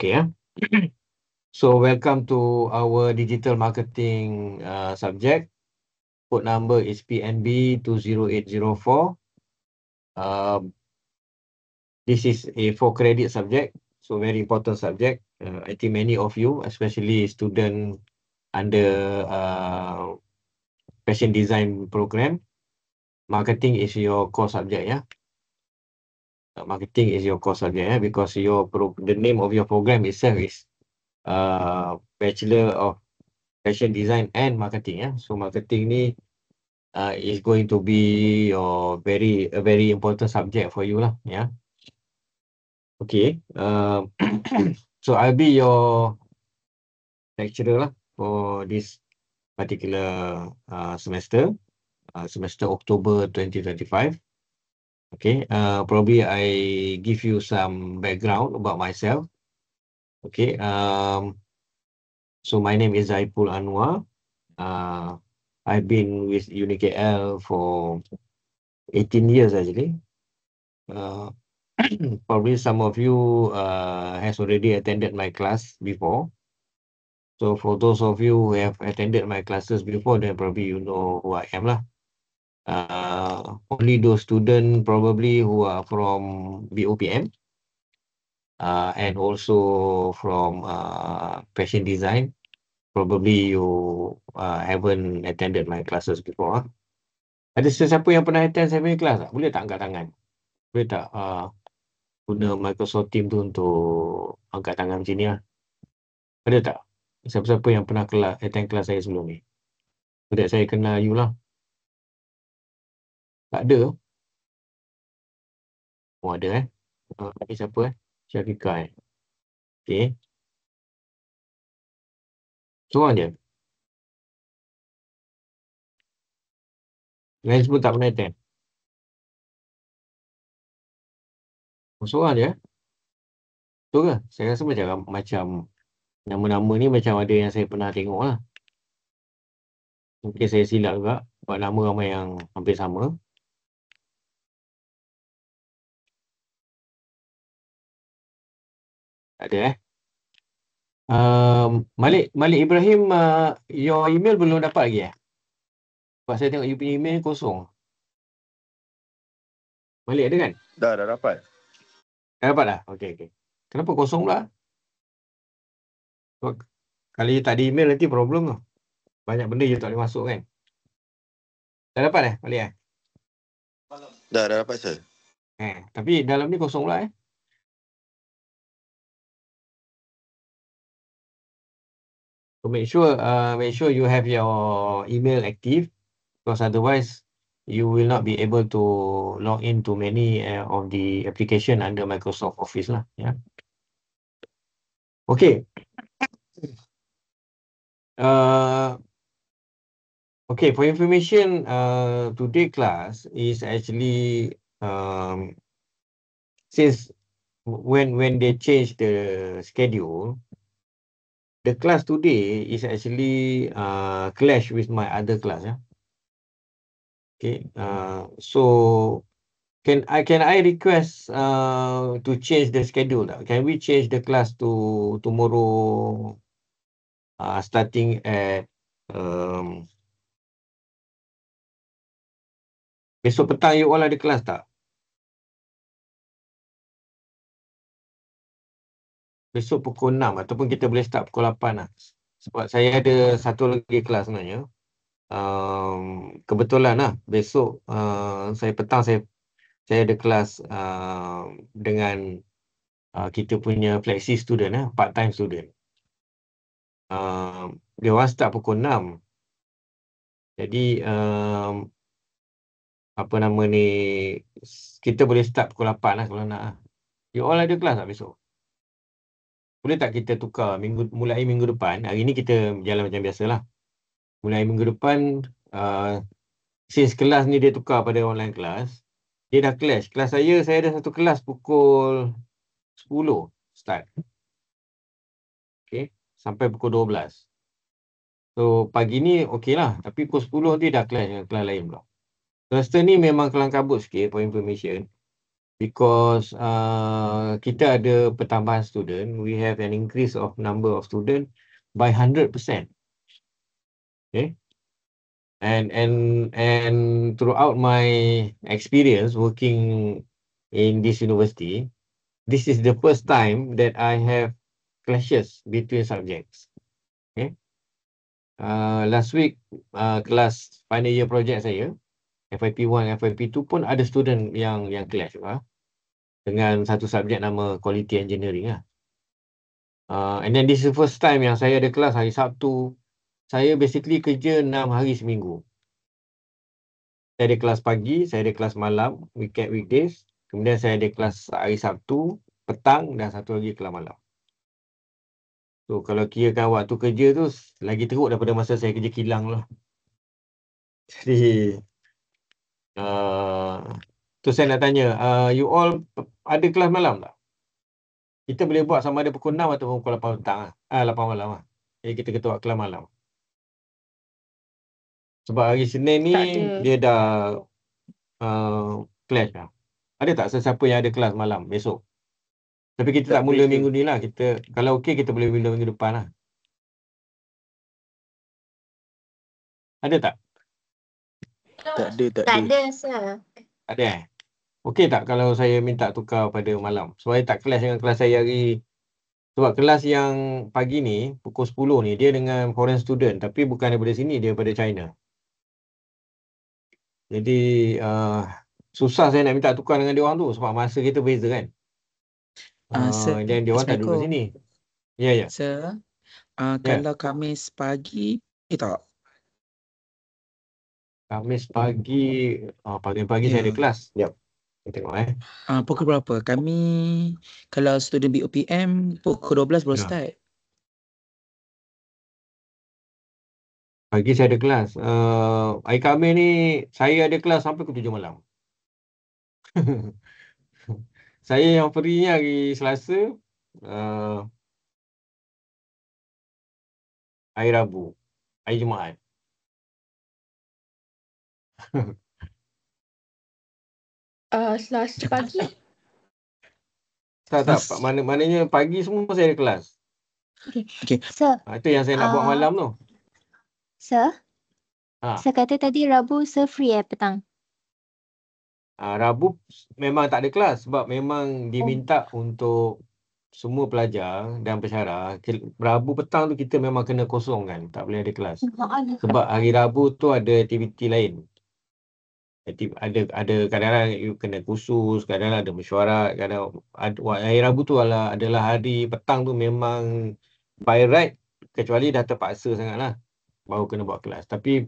Okay, ya. So welcome to our digital marketing subject. Code number is PNB 20804. This is a 4 credit subject, so very important subject. I think many of you, especially student under fashion design program, marketing is your core subject, ya. Marketing is your core subject, ya, because the name of your program itself is Bachelor of Fashion Design and Marketing, ya. So marketing ni is going to be a very important subject for you lah, ya. Okay. So I'll be your lecturer lah for this particular semester, semester October 2025. Okay. Probably I give you some background about myself. Okay. So my name is Zaipul Anwar. I've been with UniKL for 18 years actually. Probably some of you has already attended my class before. So for those of you who have attended my classes before, then probably you know who I am lah. Only those students probably who are from BOPM and also from fashion design, probably you haven't attended my classes before. Ada sesiapa yang pernah attend saya punya kelas tak? Boleh tak angkat tangan? Boleh tak guna Microsoft Teams tu untuk angkat tangan macam ni lah? Ada tak? Siapa-siapa yang pernah attend kelas saya sebelum ni? Tidak saya kenal you lah. Tak ada? Oh ada Ini siapa Syafiqah Okay. Seorang je? Lain semua tak pernah attend? Oh, seorang je? Betul ke? Saya rasa macam nama-nama ni macam ada yang saya pernah tengok lah. Mungkin saya silap juga. Sebab nama ramai yang hampir sama. Tak ada Malik Ibrahim, your email belum dapat lagi Sebab saya tengok you punya email kosong. Malik ada kan? Dah dapat. Dah dapat dah? Okay. Kenapa kosong pula? Sebab kalau you tak ada email nanti problem tu. Banyak benda you tak boleh masuk kan? Dah dapat Malik Dah dapat sir. Tapi dalam ni kosong pula So make sure you have your email active, because otherwise you will not be able to log into many of the application under Microsoft Office lah. Yeah. Okay. Okay, for information, today class is actually since when they change the schedule, the class today is actually clash with my other class. Okay. So can I request to change the schedule? Can we change the class to tomorrow, starting at besok petang you all ada kelas tak? Besok pukul 6 ataupun kita boleh start pukul 8 lah. Sebab saya ada satu lagi kelas sebenarnya. Kebetulan lah besok saya petang saya ada kelas dengan kita punya flexi student part time student. Dia orang start pukul 6. Jadi apa nama ni, kita boleh start pukul 8 lah kalau nak. You all ada kelas tak besok? Boleh tak kita tukar mulai minggu depan? Hari ni kita jalan macam biasa lah. Mulai minggu depan, since kelas ni dia tukar pada online kelas, dia dah clash. Kelas saya ada satu kelas pukul 10 start. Okay, sampai pukul 12. So pagi ni okey lah. Tapi pukul 10 nanti dah clash dengan kelas lain pula. Semester ni memang kelang kabut sikit for information. because kita ada pertambahan student, we have an increase of number of student by 100%. Okay. And throughout my experience working in this university, this is the first time that I have clashes between subjects. Okay. Last week, kelas final year project saya, FYP 1, FYP 2 pun ada student yang clash dengan satu subjek nama quality engineering lah. And then this is the first time yang saya ada kelas hari Sabtu. Saya basically kerja 6 hari seminggu. Saya ada kelas pagi, saya ada kelas malam, weekdays. Kemudian saya ada kelas hari Sabtu, petang dan satu lagi kelas malam. So kalau kirakan waktu kerja tu lagi teruk daripada masa saya kerja kilang lah. Jadi tu saya nak tanya, you all ada kelas malam tak? Kita boleh buat sama ada pukul 6 atau pukul 8 petang lah. 8 malam lah. Jadi kita ketua kelas malam. Sebab hari Senin ni Tak ada. dia dah clash lah. Ada tak sesiapa yang ada kelas malam besok? Tapi kita tak mula minggu ni lah. Kita kalau okey kita boleh mula minggu depan lah. Ada tak? Tak ada, sir. Ada Okey tak kalau saya minta tukar pada malam? Supaya tak clash dengan kelas saya hari. Sebab kelas yang pagi ni, pukul 10 ni, dia dengan foreign student. Tapi bukan daripada sini, dia daripada China. Jadi, susah saya nak minta tukar dengan dia orang tu. Sebab masa kita beza kan. Dan dia orang tak duduk sini. Ya. Sir, kalau Khamis pagi, tak? Khamis pagi, pagi-pagi saya ada kelas. Sekejap. Kita tengok Pukul berapa? Kami, kalau student BOPM, pukul 12 baru Ya. start. Pagi saya ada kelas. Hari Khamis ni, saya ada kelas sampai ke 7 malam. Saya yang free ni hari Selasa, hari Rabu, hari Jumaat. Selasa pagi. Tak. Maknanya pagi semua saya ada kelas. Okay. Sir, Itu yang saya nak buat malam tu. sir, Ha. sir kata tadi Rabu sir free petang. Rabu memang tak ada kelas sebab memang diminta untuk semua pelajar dan pensyarah. Rabu petang tu kita memang kena kosong kan. Tak boleh ada kelas. Sebab hari Rabu tu ada aktiviti lain. Ada kadang-kadang you kena kursus, kadang-kadang ada mesyuarat, hari Rabu tu adalah hari petang tu memang by right, kecuali dah terpaksa sangat lah baru kena buat kelas. Tapi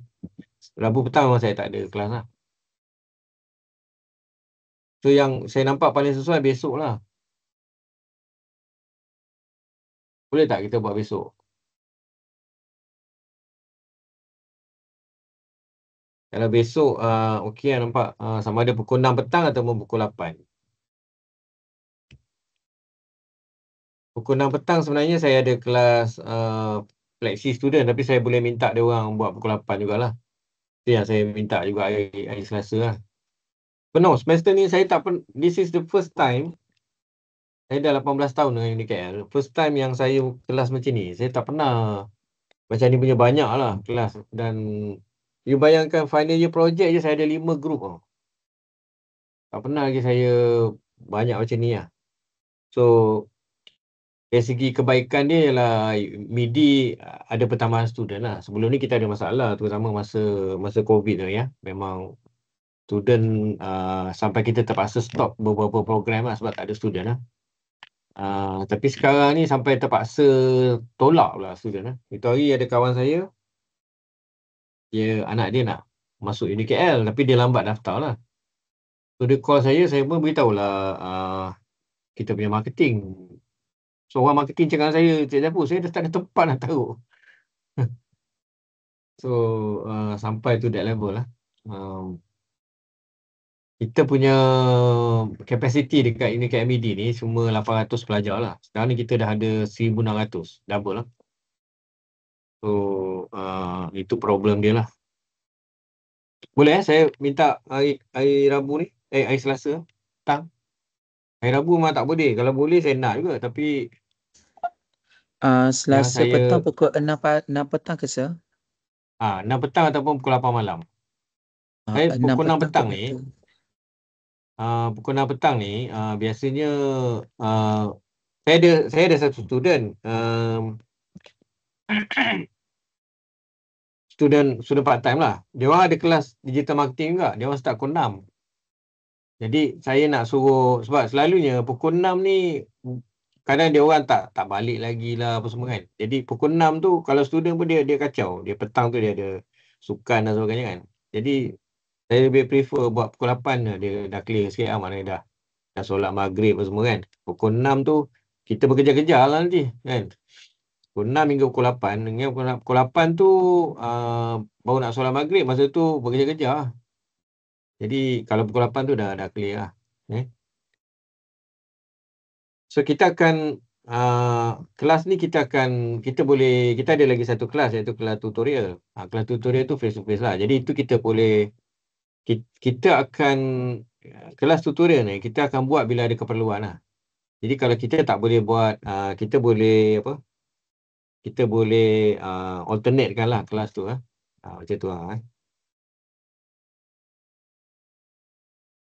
Rabu petang memang saya tak ada kelas lah. So yang saya nampak paling sesuai besok lah. Boleh tak kita buat besok? Kalau besok, okey lah nampak. Sama ada pukul 6 petang ataupun pukul 8. Pukul 6 petang sebenarnya saya ada kelas flexi student. Tapi saya boleh minta dia orang buat pukul 8 jugalah. Itu yang saya minta juga hari Selasa lah. Penuh, semester ni saya tak pernah. This is the first time. Saya dah 18 tahun dengan UniKL. First time yang saya kelas macam ni. Saya tak pernah. Macam ni punya banyak lah kelas. Dan you bayangkan final year project je saya ada 5 group tau. Tak pernah lagi saya banyak macam ni lah. So, dari segi kebaikan dia ialah MIDI ada pertambahan student lah. Sebelum ni kita ada masalah terutama masa COVID tu ya. Memang student sampai kita terpaksa stop beberapa program lah sebab tak ada student lah. Tapi sekarang ni sampai terpaksa tolak pula student lah. Itu hari ada kawan saya, anak dia nak masuk UniKL tapi dia lambat daftar lah. So dia call saya pun beritahu lah kita punya marketing. So orang marketing cakap saya, Cik Zaiful, saya dah tak ada tempat nak taruh. So sampai to that level lah. Kita punya capacity dekat UniKL MIDI ni cuma 800 pelajar lah. Sekarang ni kita dah ada 1,600. Double lah. So itu problem dia lah. Boleh saya minta hari Rabu ni? Hari Selasa petang? Hari Rabu memang tak boleh. Kalau boleh saya nak juga. Tapi yang Selasa petang saya pukul 6 petang ke, sir? 6 petang ataupun pukul 8 malam. Saya 6 pukul 6 petang petang pun ni, ada. pukul 6 petang ni biasanya saya ada satu student student part time lah. Dia orang ada kelas digital marketing juga. Dia orang start pukul 6. Jadi saya nak suruh, sebab selalunya pukul 6 ni kadang dia orang tak balik lagi lah apa semua kan. Jadi pukul 6 tu kalau student pun dia kacau. Dia petang tu dia ada sukan dan sebagainya kan. Jadi saya lebih prefer buat pukul 8 dah. Dia dah clear sikit lah, maknanya dah solat maghrib apa semua kan. Pukul 6 tu kita bekerja-kerja lah nanti kan. Pukul 6 hingga pukul 8. Hingga pukul 8 tu baru nak solat maghrib, masa tu bekerja-kerja lah. Jadi kalau pukul 8 tu dah clear lah. So kita akan kelas ni kita ada lagi satu kelas iaitu kelas tutorial. Kelas tutorial tu face to face lah. Jadi itu kita akan kelas tutorial ni kita akan buat bila ada keperluan lah. Jadi kalau kita tak boleh buat, kita boleh alternate lah kelas tu macam tu lah.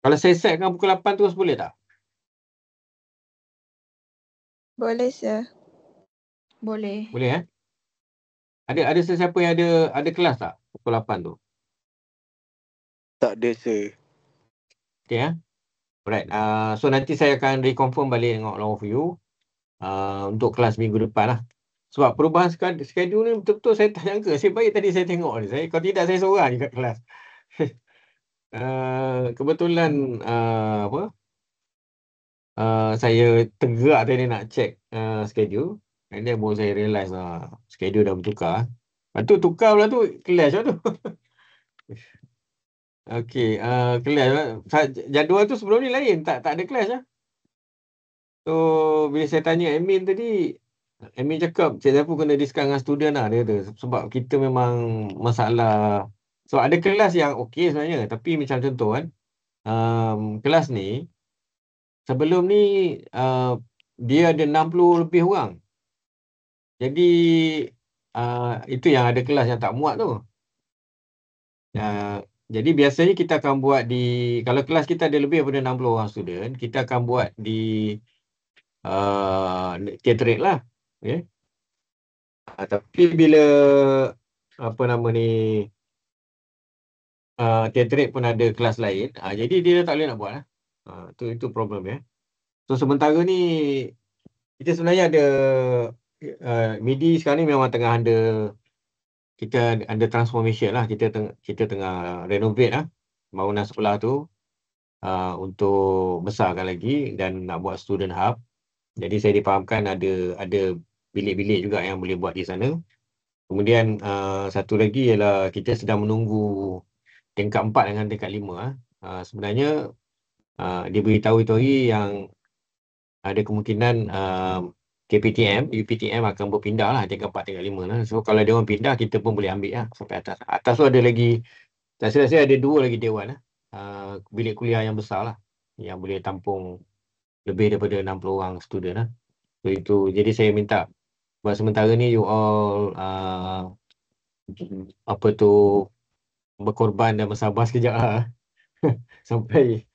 Kalau saya setkan pukul 8 terus boleh tak? Boleh, sir. Boleh. Boleh Ada sesiapa yang ada kelas tak pukul 8 tu? Tak ada, sir. Okay Alright. So nanti saya akan reconfirm balik dengan all of you untuk kelas minggu depan lah. Sebab perubahan schedule ni betul-betul saya tak jangka. Saya baik tadi saya tengok ni. Kalau tidak saya seorang je kat kelas. Kebetulan saya tergerak tadi nak check schedule. And then baru saya realise schedule dah bertukar. Lepas tu tukar pula tu clash lah tu. Okey, clash lah. Jadual tu sebelum ni lain. Tak ada clash lah. So bila saya tanya admin tadi, admin cakap Cik Zaiful kena discuss dengan student lah. Dia kata sebab kita memang masalah. So ada kelas yang okey sebenarnya. Tapi macam contoh kan, kelas ni sebelum ni dia ada 60 lebih orang. Jadi itu yang ada kelas yang tak muat tu. Jadi biasanya kita akan buat kalau kelas kita ada lebih daripada 60 orang student, kita akan buat di theatre lah. Okay. Tapi bila theatre pun ada kelas lain, jadi dia tak boleh nak buat lah. Itu problem So sementara ni kita sebenarnya ada MIDI sekarang ni memang tengah kita ada transformation lah. Kita tengah renovate lah bangunan sekolah tu untuk besarkan lagi dan nak buat student hub. Jadi saya difahamkan ada bilik-bilik juga yang boleh buat di sana. Kemudian satu lagi ialah kita sedang menunggu tingkat 4 dengan tingkat 5. Sebenarnya dia beritahu itu hari yang ada kemungkinan KPTM, UPTM akan berpindah lah tingkat 4, tingkat 5 lah. So kalau dia orang pindah, kita pun boleh ambil lah sampai atas. Atas tu ada lagi, saya rasa ada 2 lagi dewan lah. Bilik kuliah yang besar lah, yang boleh tampung lebih daripada 60 orang student lah. So itu, jadi saya minta buat sementara ni you all berkorban dan bersabar sekejap lah. Sampai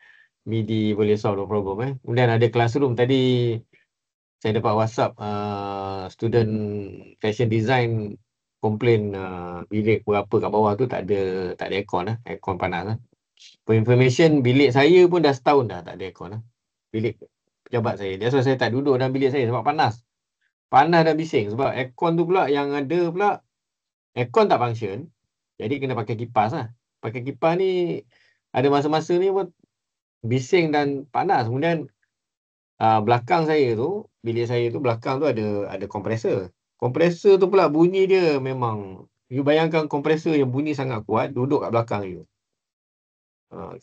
MIDI boleh solve the problem Kemudian ada classroom tadi. Saya dapat WhatsApp student fashion design komplain bilik berapa kat bawah tu tak ada aircon aircon panas For information, bilik saya pun dah setahun dah tak ada aircon bilik pejabat saya. That's why saya tak duduk dalam bilik saya sebab panas dan bising. Sebab aircon tu pula yang ada pula aircon tak function. Jadi kena pakai kipas lah. Pakai kipas ni ada masa-masa ni pun bising dan panas. Kemudian belakang saya tu, bilik saya tu belakang tu ada kompresor. Kompresor tu pula bunyi dia memang, you bayangkan kompresor yang bunyi sangat kuat duduk kat belakang you.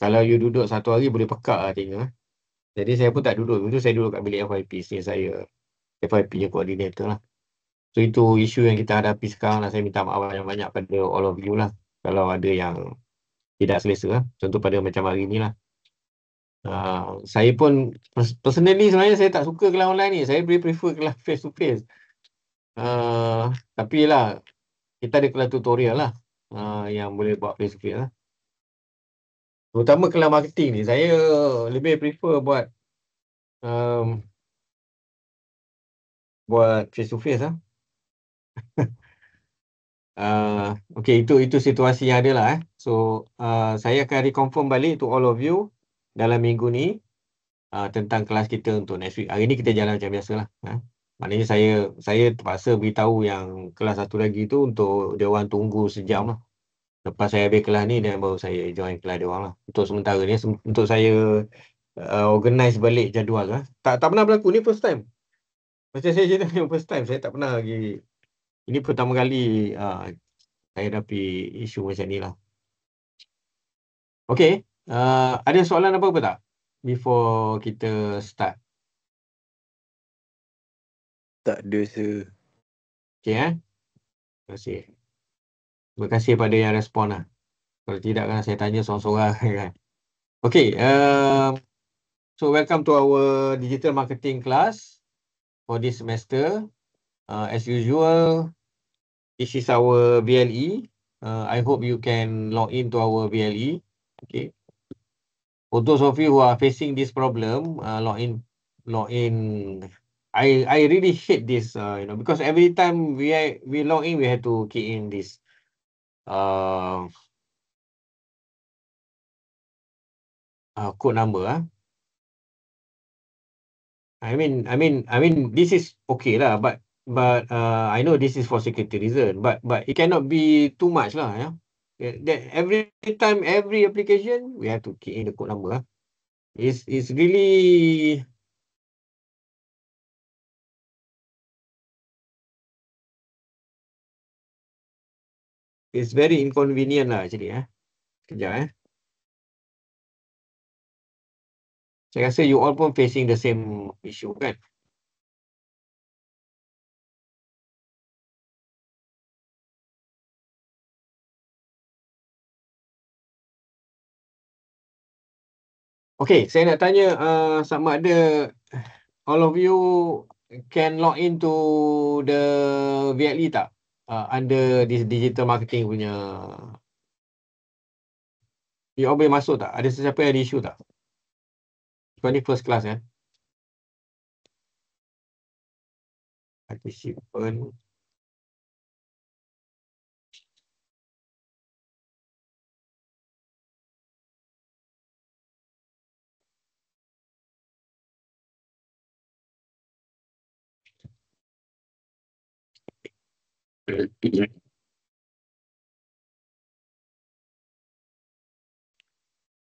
Kalau you duduk satu hari boleh pekak lah telinga. Jadi saya pun tak duduk. Itu saya duduk kat bilik FYP. Sini saya FYP punya koordinator lah. So itu isu yang kita hadapi sekarang lah. Saya minta maaf banyak-banyak pada all of you lah. Kalau ada yang tidak selesa lah. Contoh pada macam hari ni lah. Saya pun personally sebenarnya saya tak suka kelas online ni. Saya lebih prefer kelas face to face. Tapi lah kita ada kelas tutorial lah yang boleh buat face to face lah. Terutama kelas marketing ni saya lebih prefer buat face to face lah. Okay, itu situasi yang ada lah. So saya akan reconfirm balik to all of you dalam minggu ni tentang kelas kita untuk next week. Hari ni kita jalan macam biasa lah. Maknanya saya terpaksa beritahu yang kelas satu lagi tu untuk dia orang tunggu sejam lah. Lepas saya habis kelas ni dan baru saya join kelas dia orang lah. Untuk sementara ni untuk saya organize balik jadual lah. Tak pernah berlaku, ni first time. Macam saya cerita ni first time, saya tak pernah lagi. Ini pertama kali saya hadapi isu macam ni lah. Okay, ada soalan apa-apa tak before kita start? Tak ada, sir. Okay, terima kasih. Terima kasih pada yang respon lah. Kalau tidak kan saya tanya seorang-seorang kan. Okay, so welcome to our digital marketing class for this semester. As usual, this is our VLE. I hope you can log in to our VLE. Okay. For those of you who are facing this problem, log in. I really hate this, because every time we log in, we have to key in this code number. I mean, this is okay lah, but I know this is for security reason, but it cannot be too much lah, yeah. That every time, every application, we have to key in the code number. It's really very inconvenient lah actually. Sekejap. Saya rasa you all pun facing the same issue kan? Okay, saya nak tanya sama ada all of you can log into the VLE tak? Under this digital marketing punya. You all boleh masuk tak? Ada sesiapa yang ada isu tak? Kau ni first class kan? Participant.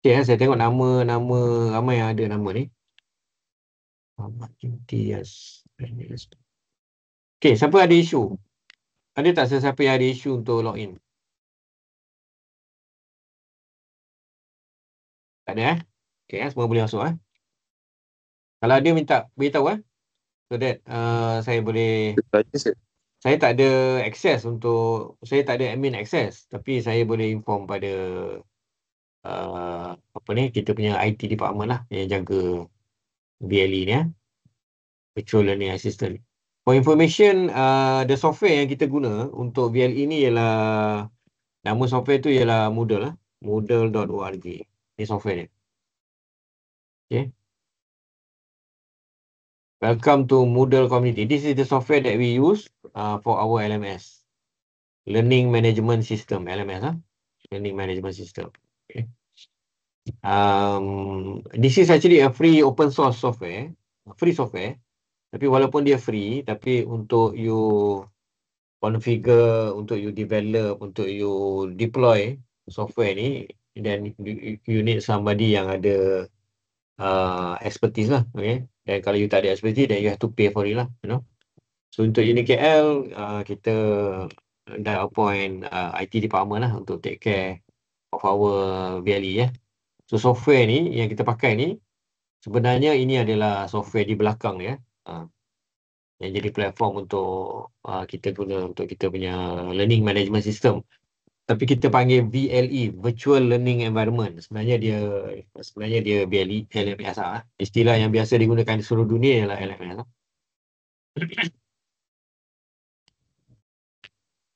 Okay, saya tengok nama ramai yang ada nama ni. Okay, siapa ada isu? Ada tak sesiapa yang ada isu untuk login? Tak ada Okay, semua boleh masuk Kalau ada minta beritahu so that saya boleh. Saya tak ada access saya tak ada admin access, tapi saya boleh inform pada kita punya IT department lah yang jaga VLE ni Virtual Learning Assistant. For information, the software yang kita guna untuk VLE ni ialah, nama software tu ialah Moodle Moodle.org. Ni software dia. Okay. Welcome to Moodle community. This is the software that we use for our LMS. Learning Management System, LMS. Learning Management System. Okay. This is actually a free open source software. Free software. Tapi walaupun dia free, tapi untuk you configure, untuk you develop, untuk you deploy software ni, then you need somebody yang ada expertise lah. Okay. Dan kalau you tak ada expertise, then you have to pay for it lah. So untuk UniKL, kita dah appoint IT department lah untuk take care of our VLE. So software ni yang kita pakai ni, sebenarnya ini adalah software di belakang dia. Yang jadi platform untuk kita guna untuk kita punya learning management system. Tapi kita panggil VLE, Virtual Learning Environment. Sebenarnya dia BLE, LMS lah. Istilah yang biasa digunakan di seluruh dunia ialah LMS lah.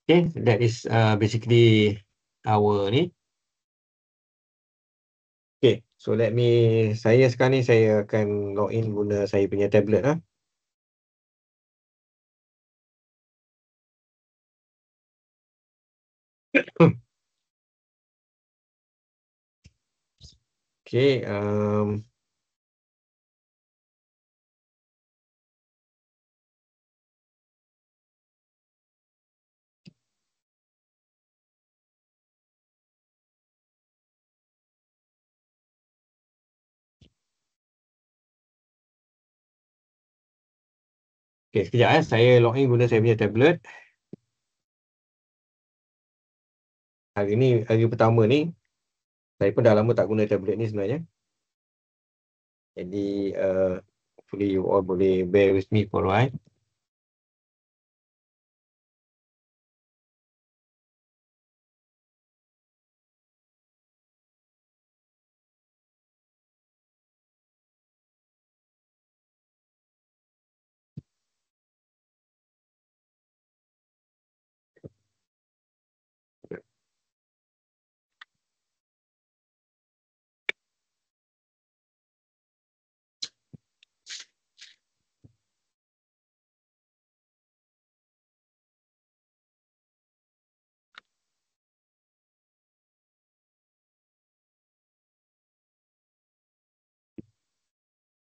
Okay, that is basically our ni. Okay, so saya sekarang ni saya akan login guna saya punya tablet lah. Okay, okay, sekejap saya login guna saya punya tablet. Hari ni, hari pertama ni, saya pun dah lama tak guna tablet ni sebenarnya. Jadi, hopefully you all boleh bear with me for a while.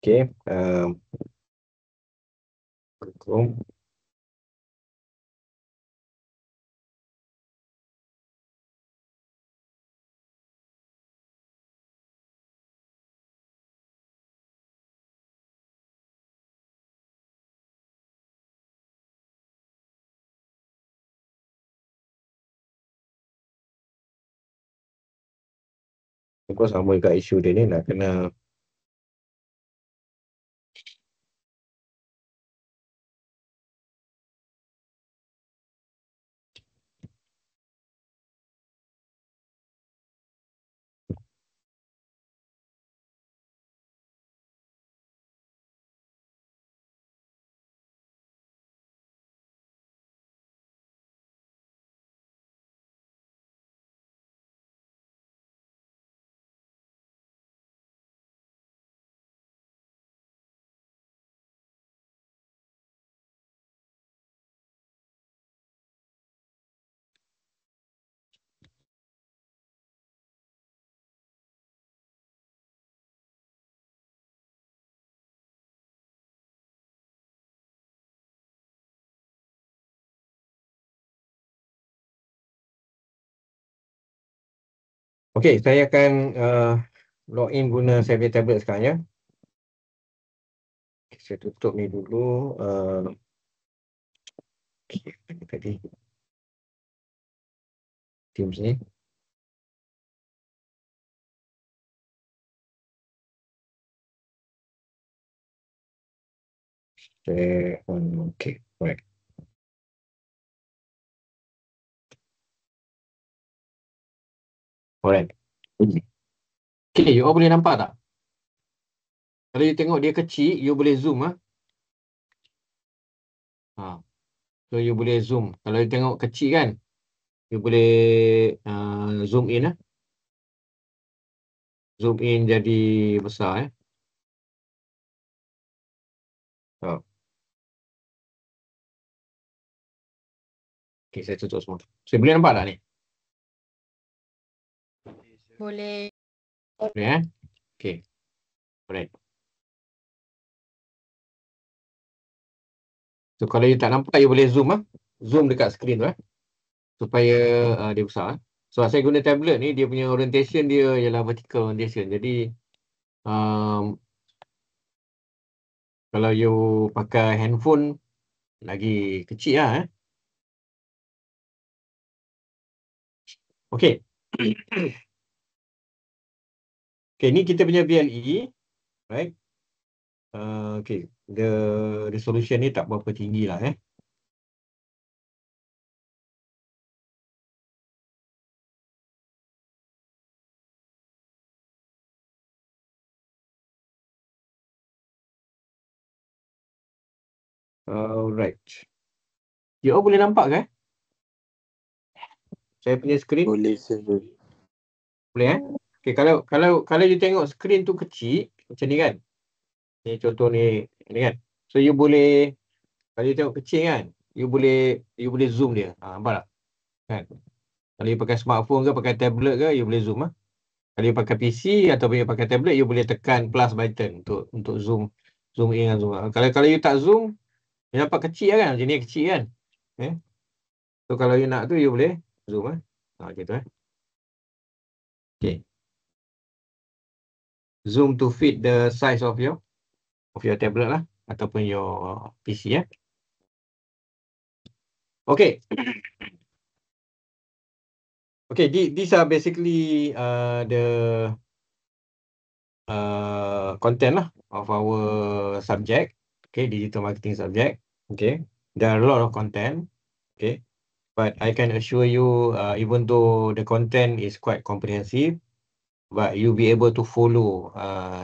Okay, Chrome. Kau sama juga isu dia ni nak kena okay, saya akan login guna saya punya tablet sekarang ya. Okay, saya tutup ni dulu. Okay, mana tadi Teams ni. Okay, alright. Alright. Okay, you all boleh nampak tak? Kalau you tengok dia kecil, you boleh zoom ah. So you boleh zoom. Kalau you tengok kecil kan, you boleh zoom in ah. Zoom in jadi besar Oh. Okay, saya tutup semua. Saya boleh nampak tak ni? Boleh. Boleh Okay. Alright. So kalau you tak nampak, you boleh zoom Zoom dekat skrin tu supaya dia besar So saya guna tablet ni, dia punya orientation dia ialah vertical orientation. Jadi kalau you pakai handphone lagi kecil Okay. Okay, ni kita punya BLE. Right. Okay. The resolution ni tak berapa tinggi lah Alright. You all boleh nampak ke? Saya punya skrin Boleh sir. boleh Okay, kalau you tengok skrin tu kecil macam ni kan. Ni contoh ni kan. So you boleh, kalau you tengok kecil kan, you boleh zoom dia. Nampak tak? Kan? Kalau you pakai smartphone ke pakai tablet ke, you boleh zoom ah. Kalau you pakai PC atau you pakai tablet, you boleh tekan plus button untuk zoom in dan zoom out. Kalau you tak zoom, you nampak kecil kan? Macam ni kecil kan? So kalau you nak tu, you boleh zoom macam tu Okay. Zoom to fit the size of your tablet lah ataupun your PC Okay. Okay, these are basically the content lah of our subject. Okay, digital marketing subject. Okay, there are a lot of content. Okay, but I can assure you, even though the content is quite comprehensive, but you'll be able to follow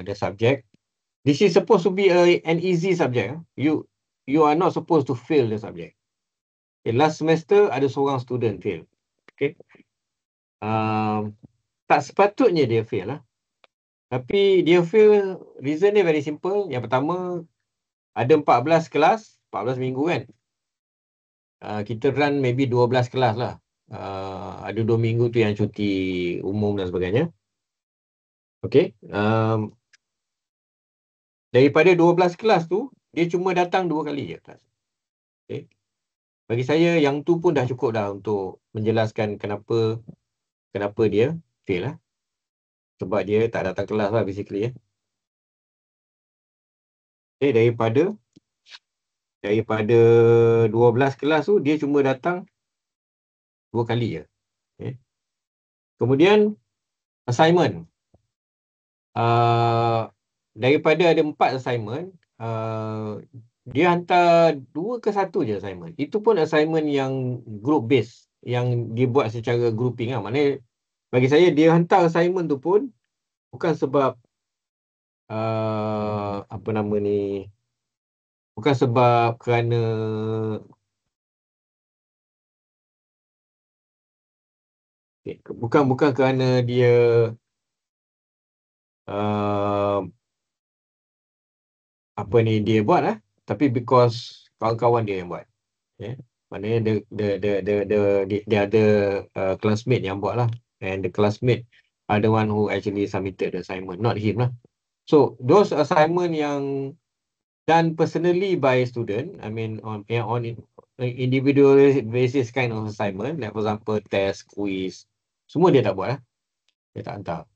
the subject. This is supposed to be an easy subject. You are not supposed to fail the subject. Okay, last semester ada seorang student fail. Okay, tak sepatutnya dia fail lah. Tapi dia fail, reason dia very simple. Yang pertama, ada 14 kelas, 14 minggu kan. Kita run maybe 12 kelas lah. Ada 2 minggu tu yang cuti umum dan sebagainya. Okay. Daripada 12 kelas tu, dia cuma datang 2 kali je kelas. Okay. Bagi saya, yang tu pun dah cukup dah untuk menjelaskan kenapa dia fail lah. Sebab dia tak datang kelas lah basically Okay, daripada 12 kelas tu, dia cuma datang 2 kali je. Okay. Kemudian, assignment. Daripada ada 4 assignment, dia hantar 2 ke 1 je assignment. Itu pun assignment yang group based, yang dibuat secara grouping lah. Maknanya, bagi saya, dia hantar assignment tu pun bukan sebab apa nama ni, bukan sebab kerana bukan kerana dia apa ni dia buat tapi because kawan-kawan dia yang buat. Maknanya dia ada classmate yang buat lah, and the classmate are the one who actually submitted the assignment, not him lah. So those assignment yang done personally by student, I mean on individual basis kind of assignment, like for example test, quiz, semua dia tak buat dia tak hantar.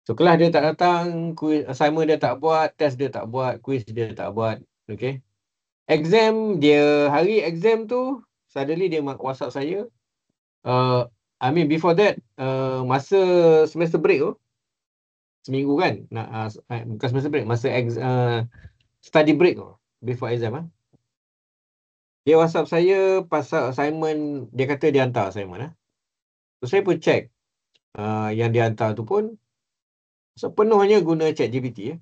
So kelas dia tak datang, quiz assignment dia tak buat, test dia tak buat, quiz dia tak buat. Okay, exam dia, hari exam tu suddenly dia WhatsApp saya. I mean before that, masa semester break tu, seminggu kan, bukan semester break, masa study break tu, before exam dia WhatsApp saya pasal assignment. Dia kata dia hantar assignment So saya pun check, yang dia hantar tu pun sepenuhnya guna ChatGPT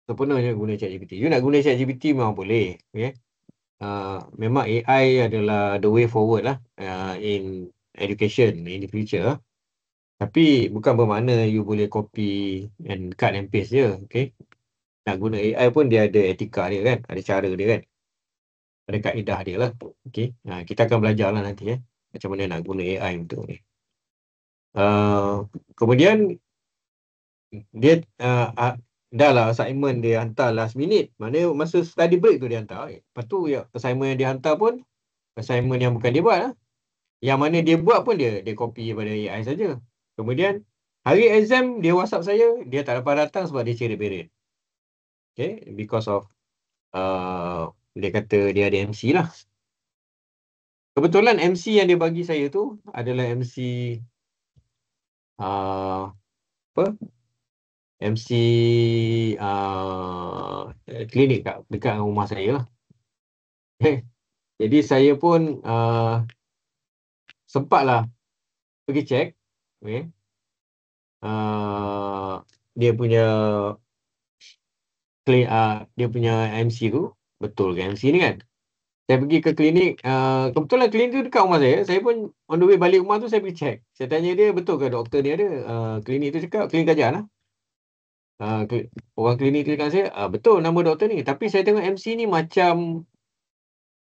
sepenuhnya guna ChatGPT. You nak guna ChatGPT memang boleh, okay? Memang AI adalah the way forward lah in education in the future. Tapi bukan bermakna you boleh copy and cut and paste je, okay? Nak guna AI pun dia ada etika dia kan, ada cara dia kan, ada kaedah dia lah, okay? Kita akan belajar lah nanti macam mana nak guna AI untuk ni. Kemudian dia dah lah assignment dia hantar last minute, maknanya masa study break tu dia hantar. Lepas tu assignment yang dia hantar pun assignment yang bukan dia buat Yang mana dia buat pun dia copy daripada AI saja. Kemudian hari exam dia WhatsApp saya, dia tak dapat datang sebab dia cerit-berit. Okay, because of dia kata dia ada MC lah. Kebetulan MC yang dia bagi saya tu adalah MC MC klinik dekat rumah saya lah. Jadi saya pun sempatlah pergi check, okay. Dia punya dia punya MC tu betul ke MC ni kan. Saya pergi ke klinik, kebetulan klinik tu dekat rumah saya. Saya pun on the way balik rumah tu saya pergi check. Saya tanya dia, betul ke doktor ni ada? Klinik tu cakap, klinik Gajah lah. Orang klinik tu cakap saya, betul nama doktor ni. Tapi saya tengok MC ni macam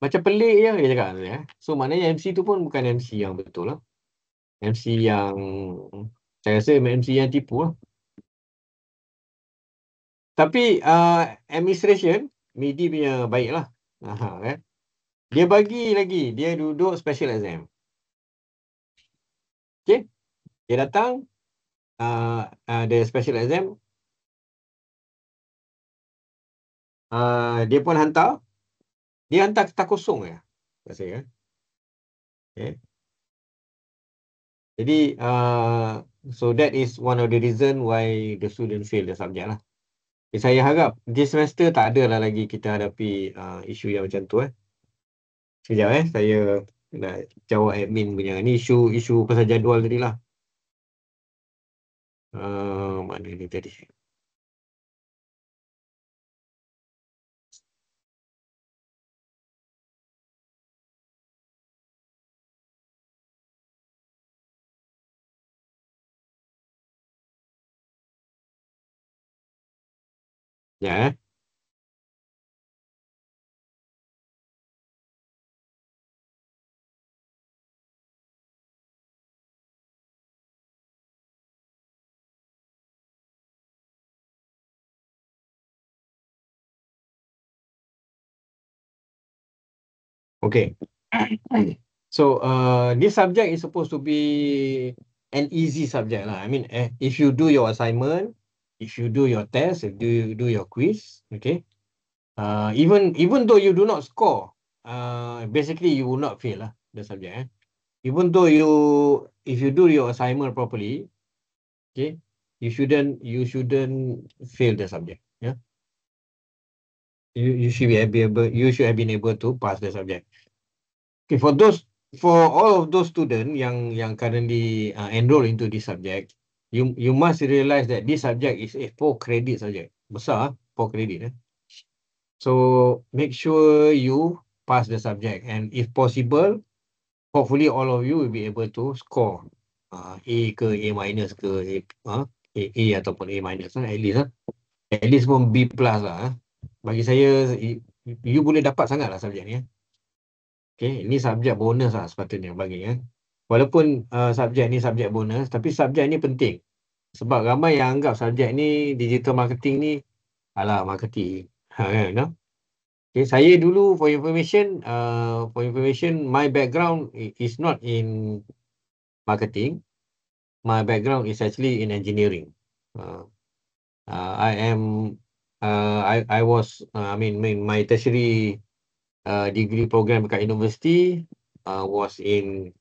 pelik je dia cakap. So maknanya MC tu pun bukan MC yang betul lah. MC yang saya rasa MC yang tipu lah. Tapi administration MIDI punya baik lah. Kan? Dia bagi lagi, dia duduk special exam. Okay, dia datang, ada special exam, dia pun hantar, dia hantar kertas kosong je, rasa ya. Okay. Jadi, so that is one of the reason why the student fail the subject lah. Okay, saya harap this semester tak ada lah lagi kita hadapi isu yang macam tu. Sekejap saya nak jawab admin punya. Ni isu pasal jadual tadi lah. Mana ni tadi? Ya. Okay. So this subject is supposed to be an easy subject lah. I mean, if you do your assignment, if you do your test, if you do your quiz, okay. Even though you do not score, basically you will not fail lah the subject. Even though if you do your assignment properly, okay, you shouldn't fail the subject. Yeah. You should have been able to pass the subject. Okay, for all of those students yang currently enroll into this subject, you must realize that this subject is a 4 credit subject. Besar, 4 credit. So make sure you pass the subject, and if possible, hopefully all of you will be able to score A ke A minus ke A ataupun A minus at least pun B plus lah. Bagi saya you boleh dapat sangat lah subjek ni. Okay, ini subjek bonus lah sepatutnya bagi walaupun subjek ni subjek bonus, tapi subjek ni penting sebab ramai yang anggap subjek ni digital marketing ni alah marketing. Okay, saya dulu for information my background is not in marketing. My background is actually in engineering. I was my tertiary degree program dekat university was in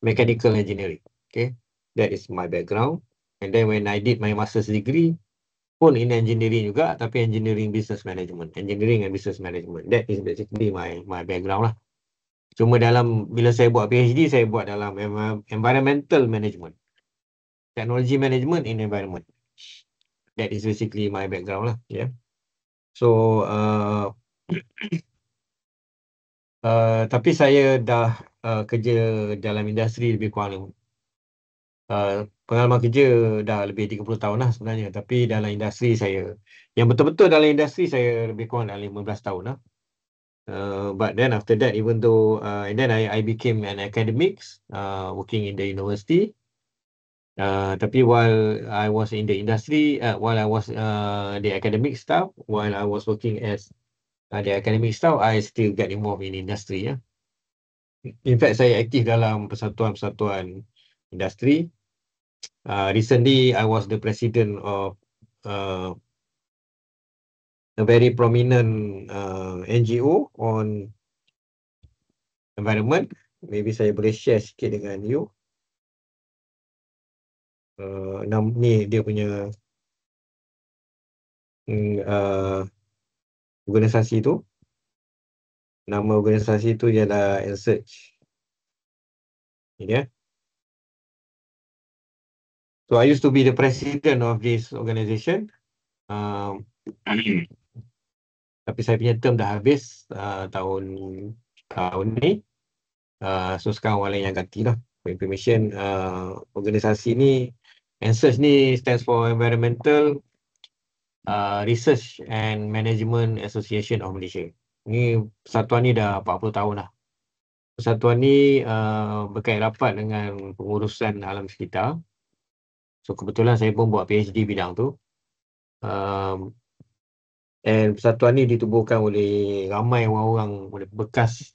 mechanical engineering. Okay, that is my background. And then when I did my master's degree pun in engineering juga, tapi engineering business management, engineering and business management. That is basically my background lah. Cuma bila saya buat PhD, saya buat dalam environmental management, technology management in environment. That is basically my background lah. Yeah. So tapi saya dah kerja dalam industri lebih kurang pengalaman kerja dah lebih 30 tahun lah sebenarnya. Tapi dalam industri saya, yang betul-betul dalam industri saya lebih kurang dalam 15 tahun lah. But then after that, even though and then I became an academics working in the university. Tapi while I was in the industry, while I was the academic staff, while I was working as the academic staff, I still get involved in industry. In fact, saya aktif dalam persatuan-persatuan industri. Recently, I was the president of a very prominent NGO on environment. Maybe saya boleh share sikit dengan you. Ni dia punya organisasi tu. Nama organisasi tu ialah Ensearch. Ini So I used to be the president of this organization. Tapi saya punya term dah habis tahun ni. So sekarang orang lain yang ganti lah. For information, organisasi ni, ANSERS ni stands for Environmental Research and Management Association of Malaysia. Ni persatuan ni dah 40 tahun lah. Persatuan ni berkait rapat dengan pengurusan alam sekitar. So kebetulan saya pun buat PhD bidang tu. Dan persatuan ni ditubuhkan oleh ramai orang-orang bekas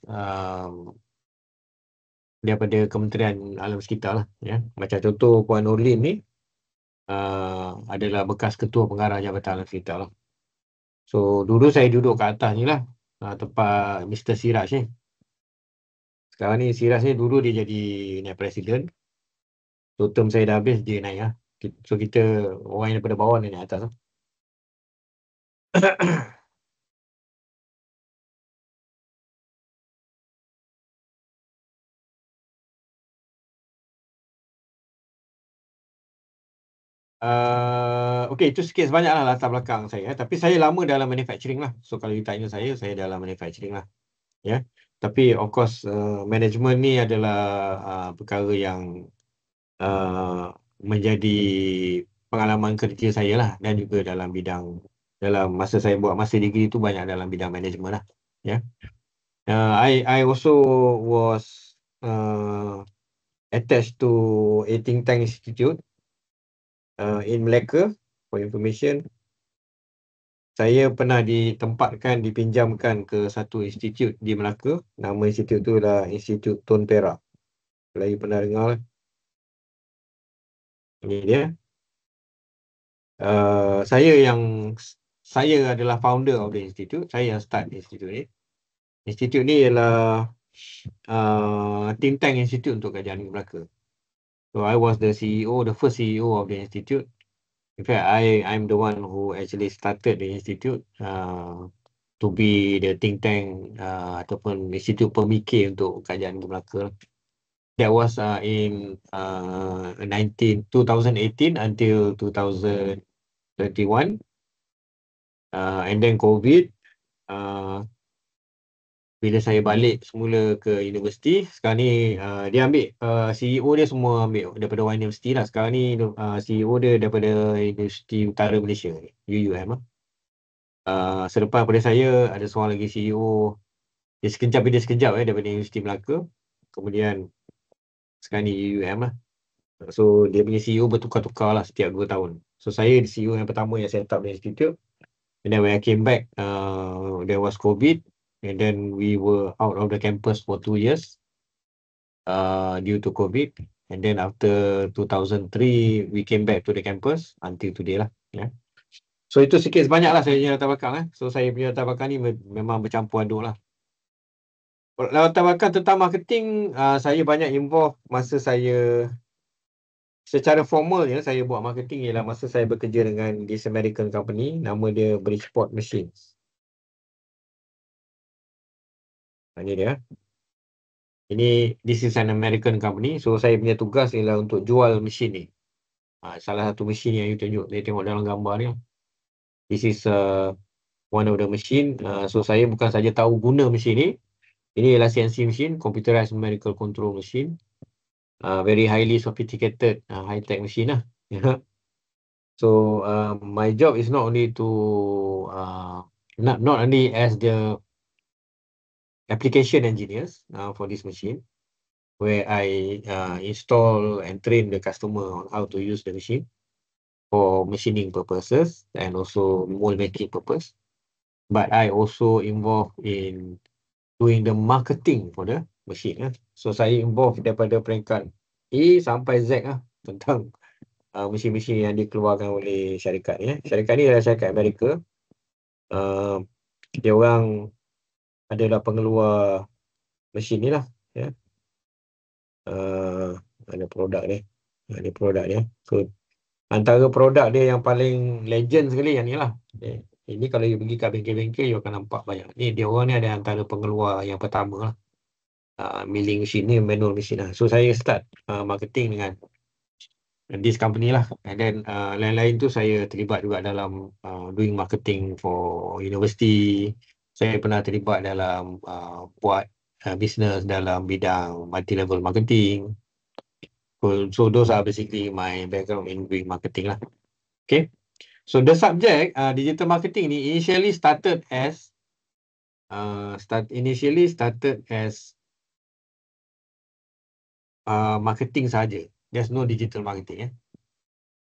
daripada Kementerian Alam Sekitar lah. Ya. Macam contoh Puan Nurlin ni adalah bekas Ketua Pengarah Jabatan Alam Sekitar lah. So dulu saya duduk kat atas ni lah, tempat Mr. Siraj ni. Sekarang ni Siraj ni dulu dia jadi naib presiden. So term saya dah habis, dia naik lah. So kita orang yang daripada bawah ni naik atas lah. Okey, itu sikit sebanyak lah latar belakang saya. Tapi saya lama dalam manufacturing lah. So kalau you tanya saya dalam manufacturing lah. Ya. Tapi of course management ni adalah perkara yang menjadi pengalaman kerja saya lah. Dan juga dalam masa saya buat master degree tu banyak dalam bidang management lah. Ya. I also was attached to a think tank institute in Melaka. For information, saya pernah dipinjamkan ke satu institut di Melaka. Nama institut tu adalah Institut Tun Perak. Kalau you pernah dengar lah. Ini dia. Saya adalah founder of the institute. Saya yang start institut ni. Institut ni ialah think tank institute untuk kajian di Melaka. So I was the first CEO of the institute. In fact, I'm the one who actually started the institute to be the think tank ataupun institut pemikir untuk kajian di Melaka. That was in 2018 until 2021. And then COVID. Bila saya balik semula ke universiti, sekarang ni dia ambil CEO dia semua ambil daripada One University lah. Sekarang ni CEO dia daripada Universiti Utara Malaysia, UUM lah. Selepas pada saya ada seorang lagi CEO, dia sekejap daripada Universiti Melaka. Kemudian sekarang ni UUM lah. So dia punya CEO bertukar-tukar lah setiap 2 tahun. So saya CEO yang pertama yang set up the institute. And then when I came back, there was COVID. And then we were out of the campus for 2 years due to COVID. And then after 2003, we came back to the campus until today lah. Yeah. So itu sikit sebanyak lah saya punya latar belakang. So saya punya latar belakang ni memang bercampur aduk lah. Latar belakang tentang marketing, saya banyak involve masa saya secara formalnya saya buat marketing ialah masa saya bekerja dengan this American company, nama dia Bridgeport Machines. Ini dia. This is an American company. So saya punya tugas ialah untuk jual mesin ni. Salah satu mesin yang you tunjuk, saya tengok dalam gambar ni. This is one of the machine. So saya bukan saja tahu guna mesin ni. Ini ialah CNC machine, computerized numerical control machine. Very highly sophisticated, high-tech machine lah. So my job is not only to not only as the application engineers for this machine, where I install and train the customer on how to use the machine for machining purposes and also mold making purpose. But I also involved in doing the marketing for the machine. So saya involved daripada peringkat A sampai Z tentang mesin-mesin yang dikeluarkan oleh syarikat ni. Syarikat ni adalah syarikat Amerika. Dia orang adalah pengeluar mesin ni lah. Ya. Ada produk dia. So antara produk dia yang paling legend sekali yang ni lah. Ini kalau you pergi kat bengkel-bengkel, you akan nampak banyak. Ni dia orang ni ada antara pengeluar yang pertama lah. Milling machine ni, manual machine lah. So saya start marketing dengan this company lah. And then lain-lain tu saya terlibat juga dalam doing marketing for university. Saya pernah terlibat dalam buat business dalam bidang multi-level marketing. So those are basically my background in doing marketing lah. Okay. So the subject digital marketing ni initially started as marketing saja. There's no digital marketing.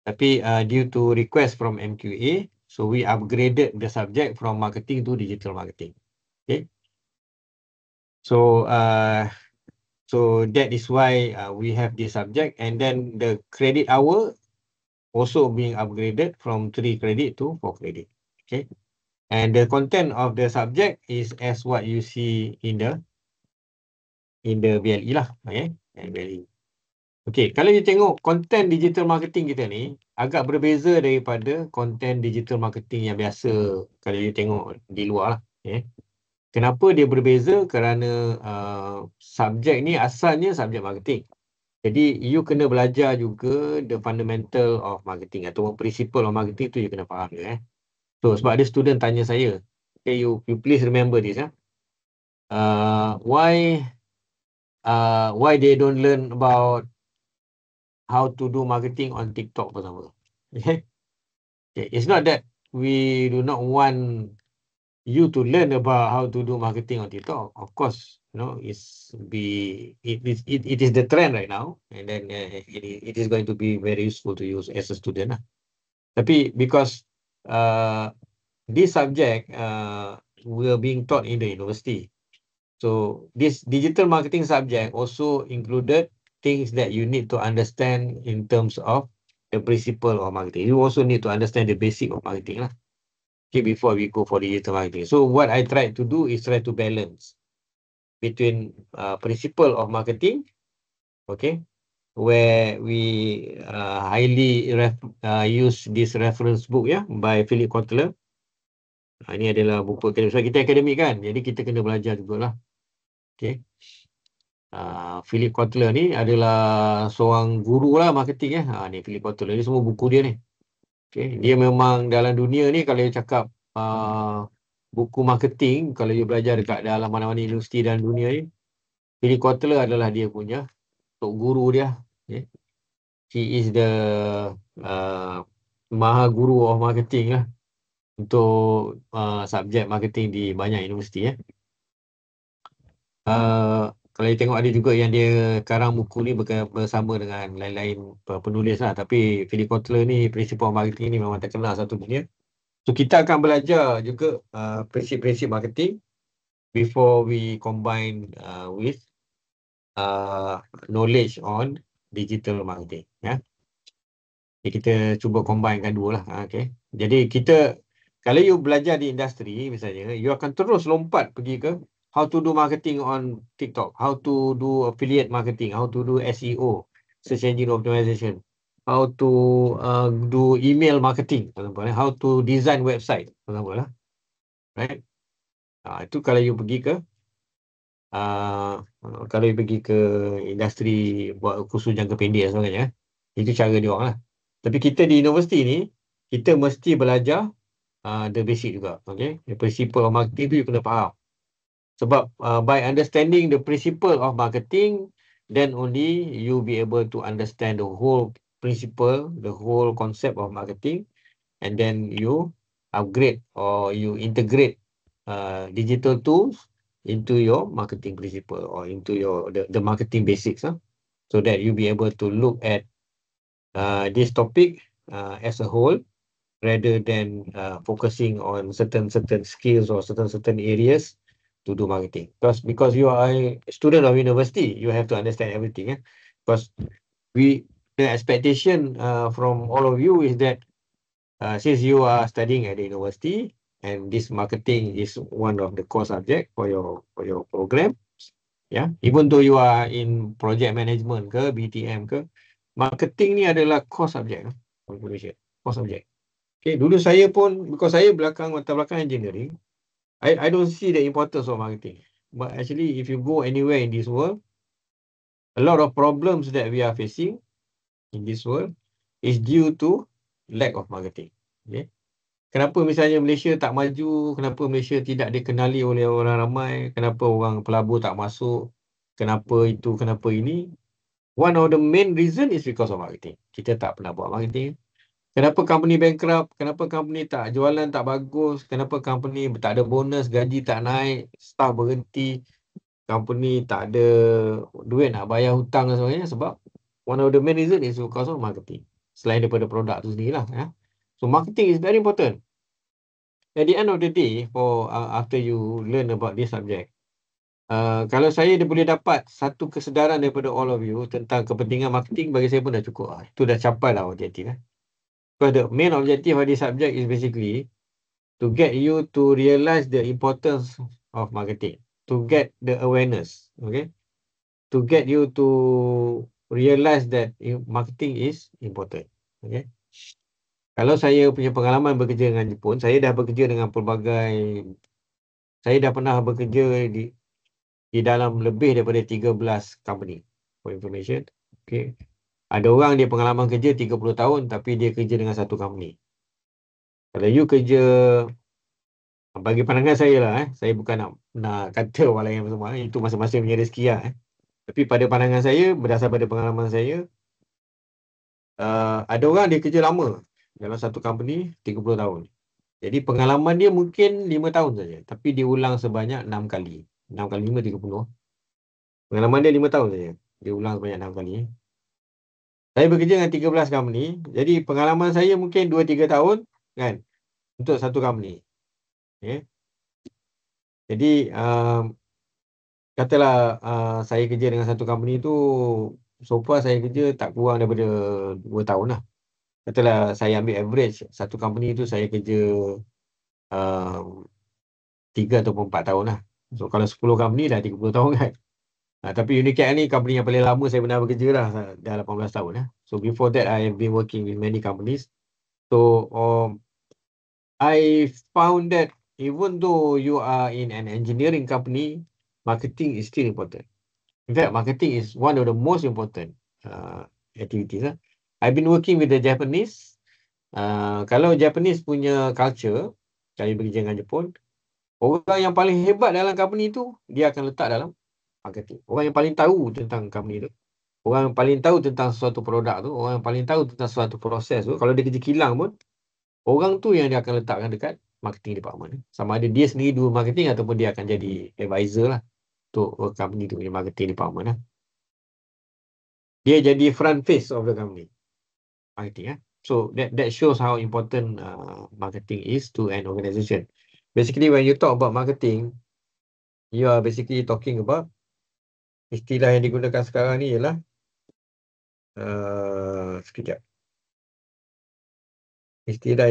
Tapi due to request from MQA, so we upgraded the subject from marketing to digital marketing. Okay. So so that is why we have this subject, and then the credit hour also being upgraded from 3 credit to 4 credit. Okay. And the content of the subject is as what you see in the BLE lah. Okay. And BLE. Okay, kalau you tengok konten digital marketing kita ni agak berbeza daripada konten digital marketing yang biasa kalau you tengok di luar lah. Okay. Kenapa dia berbeza? Kerana subjek ni asalnya subjek marketing. Jadi you kena belajar juga the fundamental of marketing atau principle of marketing tu you kena faham juga. So sebab ada student tanya saya, okay, you please remember this. Why they don't learn about how to do marketing on TikTok, for example. Okay. It's not that we do not want you to learn about how to do marketing on TikTok. Of course, it is the trend right now, and then it is going to be very useful to use as a student. Tapi because this subject we are being taught in the university, so this digital marketing subject also included things that you need to understand in terms of the principle of marketing. You also need to understand the basic of marketing lah. Okay, before we go for digital marketing. So what I try to do is try to balance between principle of marketing, okay, where we highly use this reference book by Philip Kotler. Ini adalah buku akademik. So kita akademik kan, jadi kita kena belajar jugalah. Okay. Philip Kotler ni adalah seorang guru lah marketing ni Philip Kotler ni semua buku dia ni. Okay. Dia memang dalam dunia ni kalau you cakap buku marketing, kalau you belajar dekat dalam mana-mana universiti dalam dunia ni, Philip Kotler adalah dia punya tok guru dia. Okay. He is the maha guru of marketing lah untuk subjek marketing di banyak universiti. Kalau you tengok ada juga yang dia karang buku ni bersama dengan lain-lain penulis lah. Tapi Philip Kotler ni, prinsip marketing ni memang terkenal satu dunia. So kita akan belajar juga prinsip-prinsip marketing before we combine with knowledge on digital marketing. Jadi kita cuba combinekan dua lah. Okay. Jadi kita, kalau you belajar di industri misalnya, you akan terus lompat pergi ke how to do marketing on TikTok, how to do affiliate marketing, how to do SEO, search engine optimization, how to do email marketing, for example, how to design website, for example lah. Right? Itu kalau you pergi ke industri buat kursus jangka pendek dan sebagainya, itu cara dia orang lah. Tapi kita di universiti ni, kita mesti belajar the basic juga. Okay? The principle of marketing tu you kena faham. Sebab by understanding the principle of marketing, then only you be able to understand the whole principle, the whole concept of marketing, and then you upgrade or you integrate digital tools into your marketing principle or into your the marketing basics, so that you be able to look at this topic as a whole, rather than focusing on certain skills or certain areas to do marketing. Because you are a student of university, you have to understand everything. Because the expectation from all of you is that since you are studying at the university and this marketing is one of the core subject for your program, even though you are in project management ke BTM ke, marketing ni adalah core subject for Malaysia, core subject. Okay, dulu saya pun, because saya latar belakang engineering, I don't see the importance of marketing. But actually, if you go anywhere in this world, a lot of problems that we are facing in this world is due to lack of marketing. Okay. Kenapa misalnya Malaysia tak maju, kenapa Malaysia tidak dikenali oleh orang ramai, kenapa orang pelabur tak masuk, kenapa itu, kenapa ini. One of the main reason is because of marketing. Kita tak pernah buat marketing. Kenapa company bankrupt, kenapa company tak jualan tak bagus, kenapa company tak ada bonus, gaji tak naik, staff berhenti, company tak ada duit nak bayar hutang dan sebagainya, sebab one of the main reason is because of marketing. Selain daripada produk tu sendirilah. Ya. So marketing is very important. At the end of the day, for after you learn about this subject, kalau saya dia boleh dapat satu kesedaran daripada all of you tentang kepentingan marketing, bagi saya pun dah cukup. Itu dah capai lah objektif. Because the main objective of this subject is basically to get you to realize the importance of marketing, to get the awareness, okay? To get you to realize that marketing is important, okay? Kalau saya punya pengalaman bekerja dengan Jepun, saya dah bekerja dengan pelbagai, saya dah pernah bekerja di dalam lebih daripada 13 company, for information. Okay. Ada orang dia pengalaman kerja 30 tahun tapi dia kerja dengan satu company. Kalau you kerja, bagi pandangan saya lah, saya bukan nak kata orang lain semua, itu masing-masing punya rezeki lah. Tapi pada pandangan saya, berdasar pada pengalaman saya, ada orang dia kerja lama dalam satu company 30 tahun. Jadi pengalaman dia mungkin 5 tahun saja, tapi dia ulang sebanyak 6 kali. 6 kali 5, 30. Pengalaman dia 5 tahun saja. Dia ulang sebanyak 6 kali. Saya bekerja dengan 13 company. Jadi pengalaman saya mungkin 2-3 tahun kan untuk satu company. Okay. Jadi katalah saya kerja dengan satu company tu, so far saya kerja tak kurang daripada 2 tahun lah. Katalah saya ambil average, satu company tu saya kerja 3 ataupun 4 tahun lah. So kalau 10 company dah 30 tahun kan. Tapi Unicap ni company yang paling lama saya pernah bekerja lah, dah 18 tahun lah. So before that I have been working with many companies. So I found that even though you are in an engineering company, marketing is still important. In fact, marketing is one of the most important activities. I've been working with the Japanese. Kalau Japanese punya culture, kalau bekerja dengan Jepun, orang yang paling hebat dalam company tu, dia akan letak dalam marketing. Orang yang paling tahu tentang company tu, orang yang paling tahu tentang suatu produk tu, orang yang paling tahu tentang suatu proses tu, kalau dia kerja kilang pun, orang tu yang dia akan letakkan dekat marketing department. Sama ada dia sendiri do marketing ataupun dia akan jadi advisor lah untuk company tu punya marketing department lah. Dia jadi front face of the company. Marketing. So that shows how important marketing is to an organization. Basically when you talk about marketing, you are basically talking about, istilah yang digunakan sekarang ni ialah sekejap. Istilah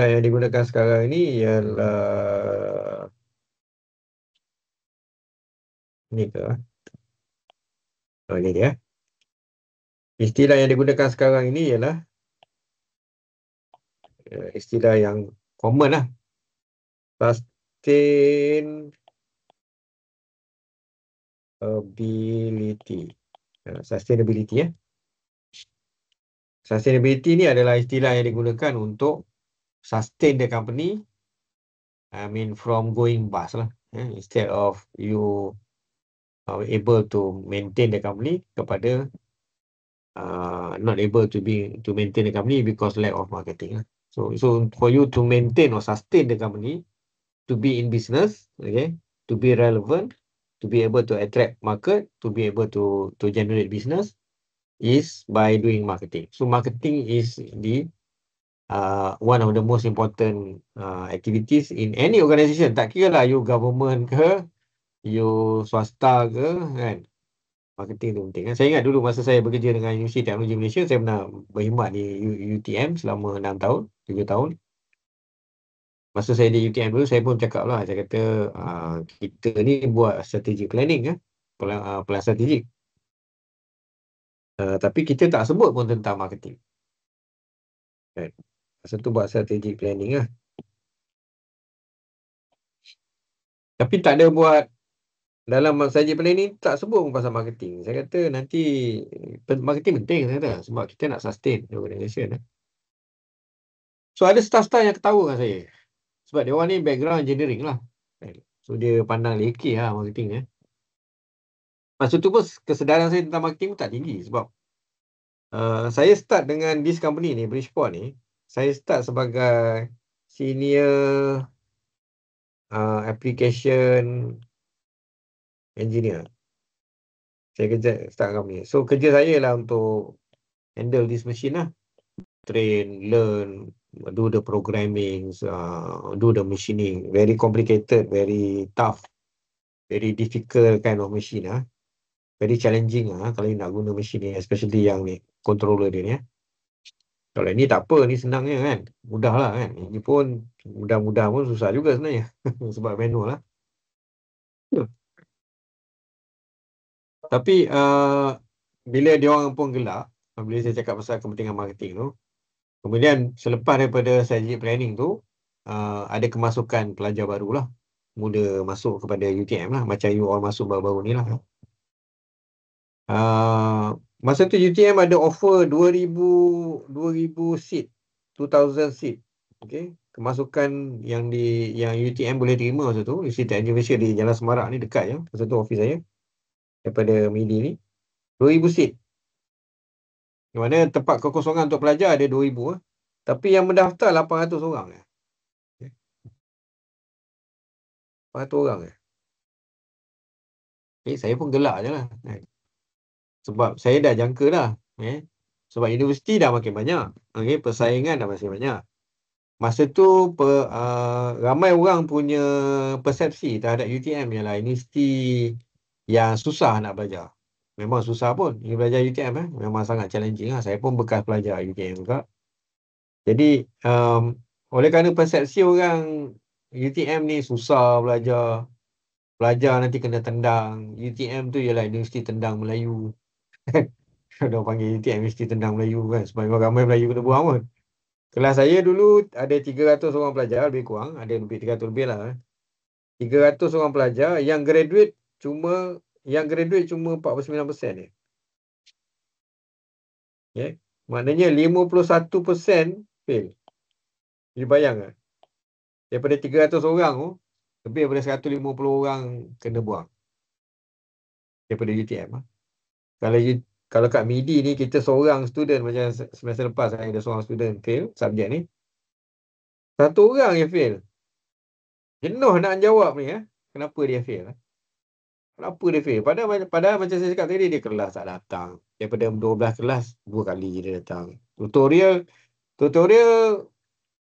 yang digunakan sekarang ni ialah ni ke? Ini dia. Istilah yang digunakan sekarang ini ialah istilah yang common lah. Sustainability. Sustainability ni adalah istilah yang digunakan untuk sustain the company, I mean from going bust lah. Instead of you able to maintain the company kepada not able to maintain the company because lack of marketing. So for you to maintain or sustain the company, to be in business, okay, to be relevant, to be able to attract market, to be able to generate business, is by doing marketing. So marketing is the one of the most important activities in any organisation. Tak kira lah you government ke, you swasta ke, kan. Marketing tu penting. Saya ingat dulu masa saya bekerja dengan Universiti Teknologi Malaysia, saya pernah berkhidmat di UTM selama 6 tahun, 7 tahun. Masa saya di UTM dulu, saya pun cakap lah, saya kata kita ni buat strategi planning, plan strategik. Tapi kita tak sebut pun tentang marketing. Kan? Masa tu buat strategic planning lah. Tapi tak ada buat dalam strategic planning tak sebut pun pasal marketing. Saya kata nanti marketing penting saya kata sebab kita nak sustain organisation. So ada staff-staff yang ketawa dengan saya. Sebab dia orang ni background engineering lah. So dia pandang lekeh lah marketing. Masa tu pun kesedaran saya tentang marketing pun tak tinggi. Sebab saya start dengan this company ni, Bridgeport ni. Saya start sebagai senior application engineer. Saya kerja start company. So kerja saya lah untuk handle this machine lah. Train, learn, do the programming, do the machining. Very complicated, very tough, very difficult kind of machine lah. Very challenging lah kalau nak guna machine ni, especially yang ni, controller dia ni. Kalau ni tak apa, ni senangnya kan. Mudah lah kan. Ini pun mudah-mudah pun susah juga sebenarnya. Sebab manual lah. Tapi bila dia orang pun gelak, bila saya cakap pasal kepentingan marketing tu, kemudian selepas daripada strategic planning tu, ada kemasukan pelajar baru lah. Mula masuk kepada UTM lah. Macam you all masuk baru-baru ni lah. Masa tu UTM ada offer 2000 seat, 2000 seat. Okay. Kemasukan yang UTM boleh terima masa tu, University Technology Malaysia di Jalan Semarak ni dekat je. Masa tu office saya daripada MIDI ni 2000 seat. Di mana tempat kekosongan untuk pelajar ada 2000 tapi yang mendaftar 800 orang. 800 orang. Saya pun gelak je lah. Sebab saya dah jangka dah. Sebab universiti dah makin banyak. Persaingan dah masih banyak. Masa tu ramai orang punya persepsi terhadap UTM ialah universiti yang susah nak belajar. Memang susah pun. Ini belajar UTM memang sangat challenging lah. Saya pun bekas pelajar UTM juga. Jadi oleh kerana persepsi orang UTM ni susah belajar. Pelajar nanti kena tendang. UTM tu ialah universiti tendang Melayu. Dia panggil UTM Universiti Tendang Melayu kan. Sebab ramai Melayu kena buang pun. Kelas saya dulu ada 300 orang pelajar lebih kurang. Ada lebih 300 lebih lah. 300 orang pelajar. Yang graduate cuma 49% je. Maknanya 51% fail. Jadi bayang kan. Daripada 300 orang tu, lebih daripada 150 orang kena buang. Daripada UTM. Kalau kat MIDI ni kita seorang student, macam semester lepas saya ada seorang student fail subjek ni. Satu orang yang fail. Jenuh nak jawab ni. Kenapa dia fail? Kenapa dia fail? Padahal macam saya cakap tadi, dia kelas tak datang. Daripada 12 kelas, 2 kali dia datang. Tutorial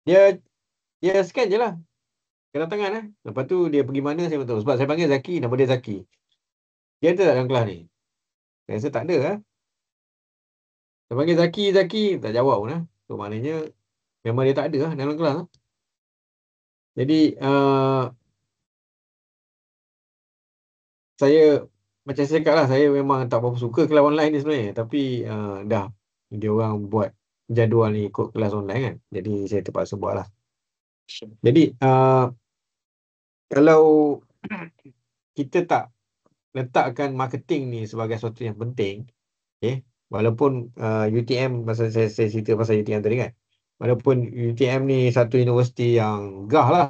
dia scan je lah. Kedatangan. Lepas tu dia pergi mana saya tak tahu. Sebab saya panggil Zaki, nama dia Zaki. Dia ada tak dalam kelas ni? Saya rasa tak ada lah. Saya panggil Zaki, tak jawab pun lah. So maknanya memang dia tak ada lah dalam kelas lah. Jadi saya macam saya cakap lah, saya memang tak berapa suka kelas online ni sebenarnya. Tapi dah dia orang buat jadual ni ikut kelas online kan. Jadi saya terpaksa buat lah. Jadi kalau kita tak letakkan marketing ni sebagai sesuatu yang penting, walaupun UTM, masa saya cerita pasal UTM tadi kan, walaupun UTM ni satu universiti yang gah lah,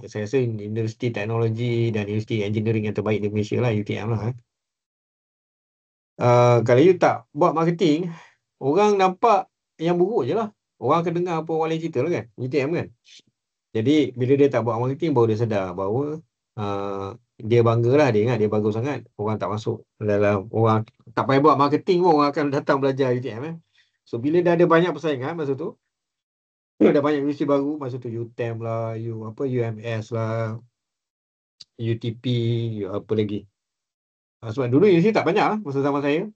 saya rasa Universiti Teknologi dan Universiti Engineering yang terbaik di Malaysia lah, UTM lah. Kalau you tak buat marketing, orang nampak yang buruk je lah. Orang akan dengar apa orang lain cerita lah kan, UTM kan. Jadi bila dia tak buat marketing, baru dia sedar bahawa dia bangga lah, dia ingat dia bagus sangat. Orang tak masuk dalam, orang tak payah buat marketing pun orang akan datang belajar UTM. So bila dah ada banyak persaingan masa tu, ada banyak universiti baru masa tu, UTM lah, UMS lah, UTP, apa lagi. Sebab dulu universiti tak banyak masa zaman saya.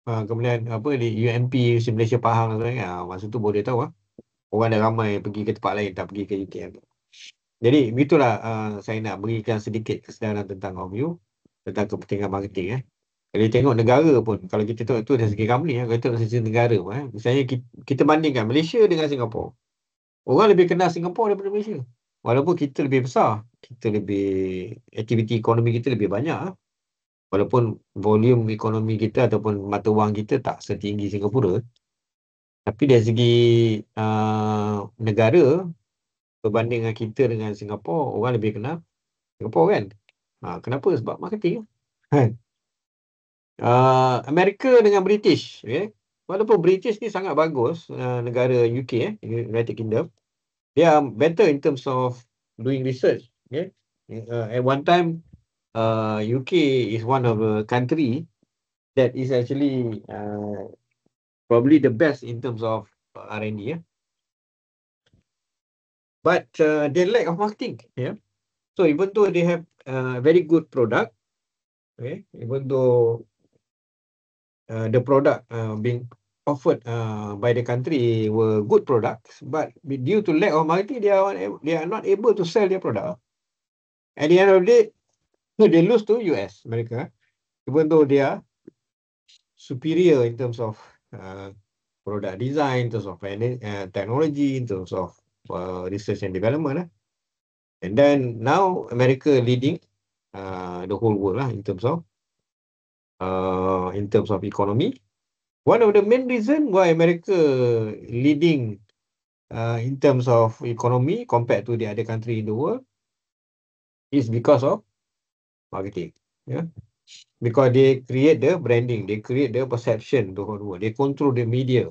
Kemudian di UMP, Universiti Malaysia Pahang lah, masa tu boleh tahu orang dah ramai pergi ke tempat lain, tak pergi ke UTM. Jadi begitulah saya nak berikan sedikit kesedaran tentang OMU, tentang kepentingan marketing. Kalau tengok negara pun, kalau kita tengok tu dari segi company, kalau kita tengok dari segi negara pun, misalnya kita bandingkan Malaysia dengan Singapura. Orang lebih kenal Singapura daripada Malaysia. Walaupun kita lebih besar. kita lebih, aktiviti ekonomi kita lebih banyak lah. Walaupun volume ekonomi kita ataupun mata wang kita tak setinggi Singapura, tapi dari segi negara, berbanding dengan kita dengan Singapura, orang lebih kenal Singapura kan. Kenapa? Sebab marketing. Kan? Amerika dengan British, okay? Walaupun British ni sangat bagus, negara UK, United Kingdom, they are better in terms of doing research. Okay? At one time, UK is one of the country that is actually probably the best in terms of R&D. But they lack of marketing. So even though they have very good product, okay, even though the product being offered by the country were good products, but due to lack of marketing, they are not able to sell their product. At the end of the day, they lose to US, America, even though they are superior in terms of product design, in terms of technology, in terms of research and development. And then now America leading the whole world in terms of economy. One of the main reason why America leading in terms of economy compared to the other country in the world is because of marketing. Because they create the branding, they create the perception to the whole world, they control the media.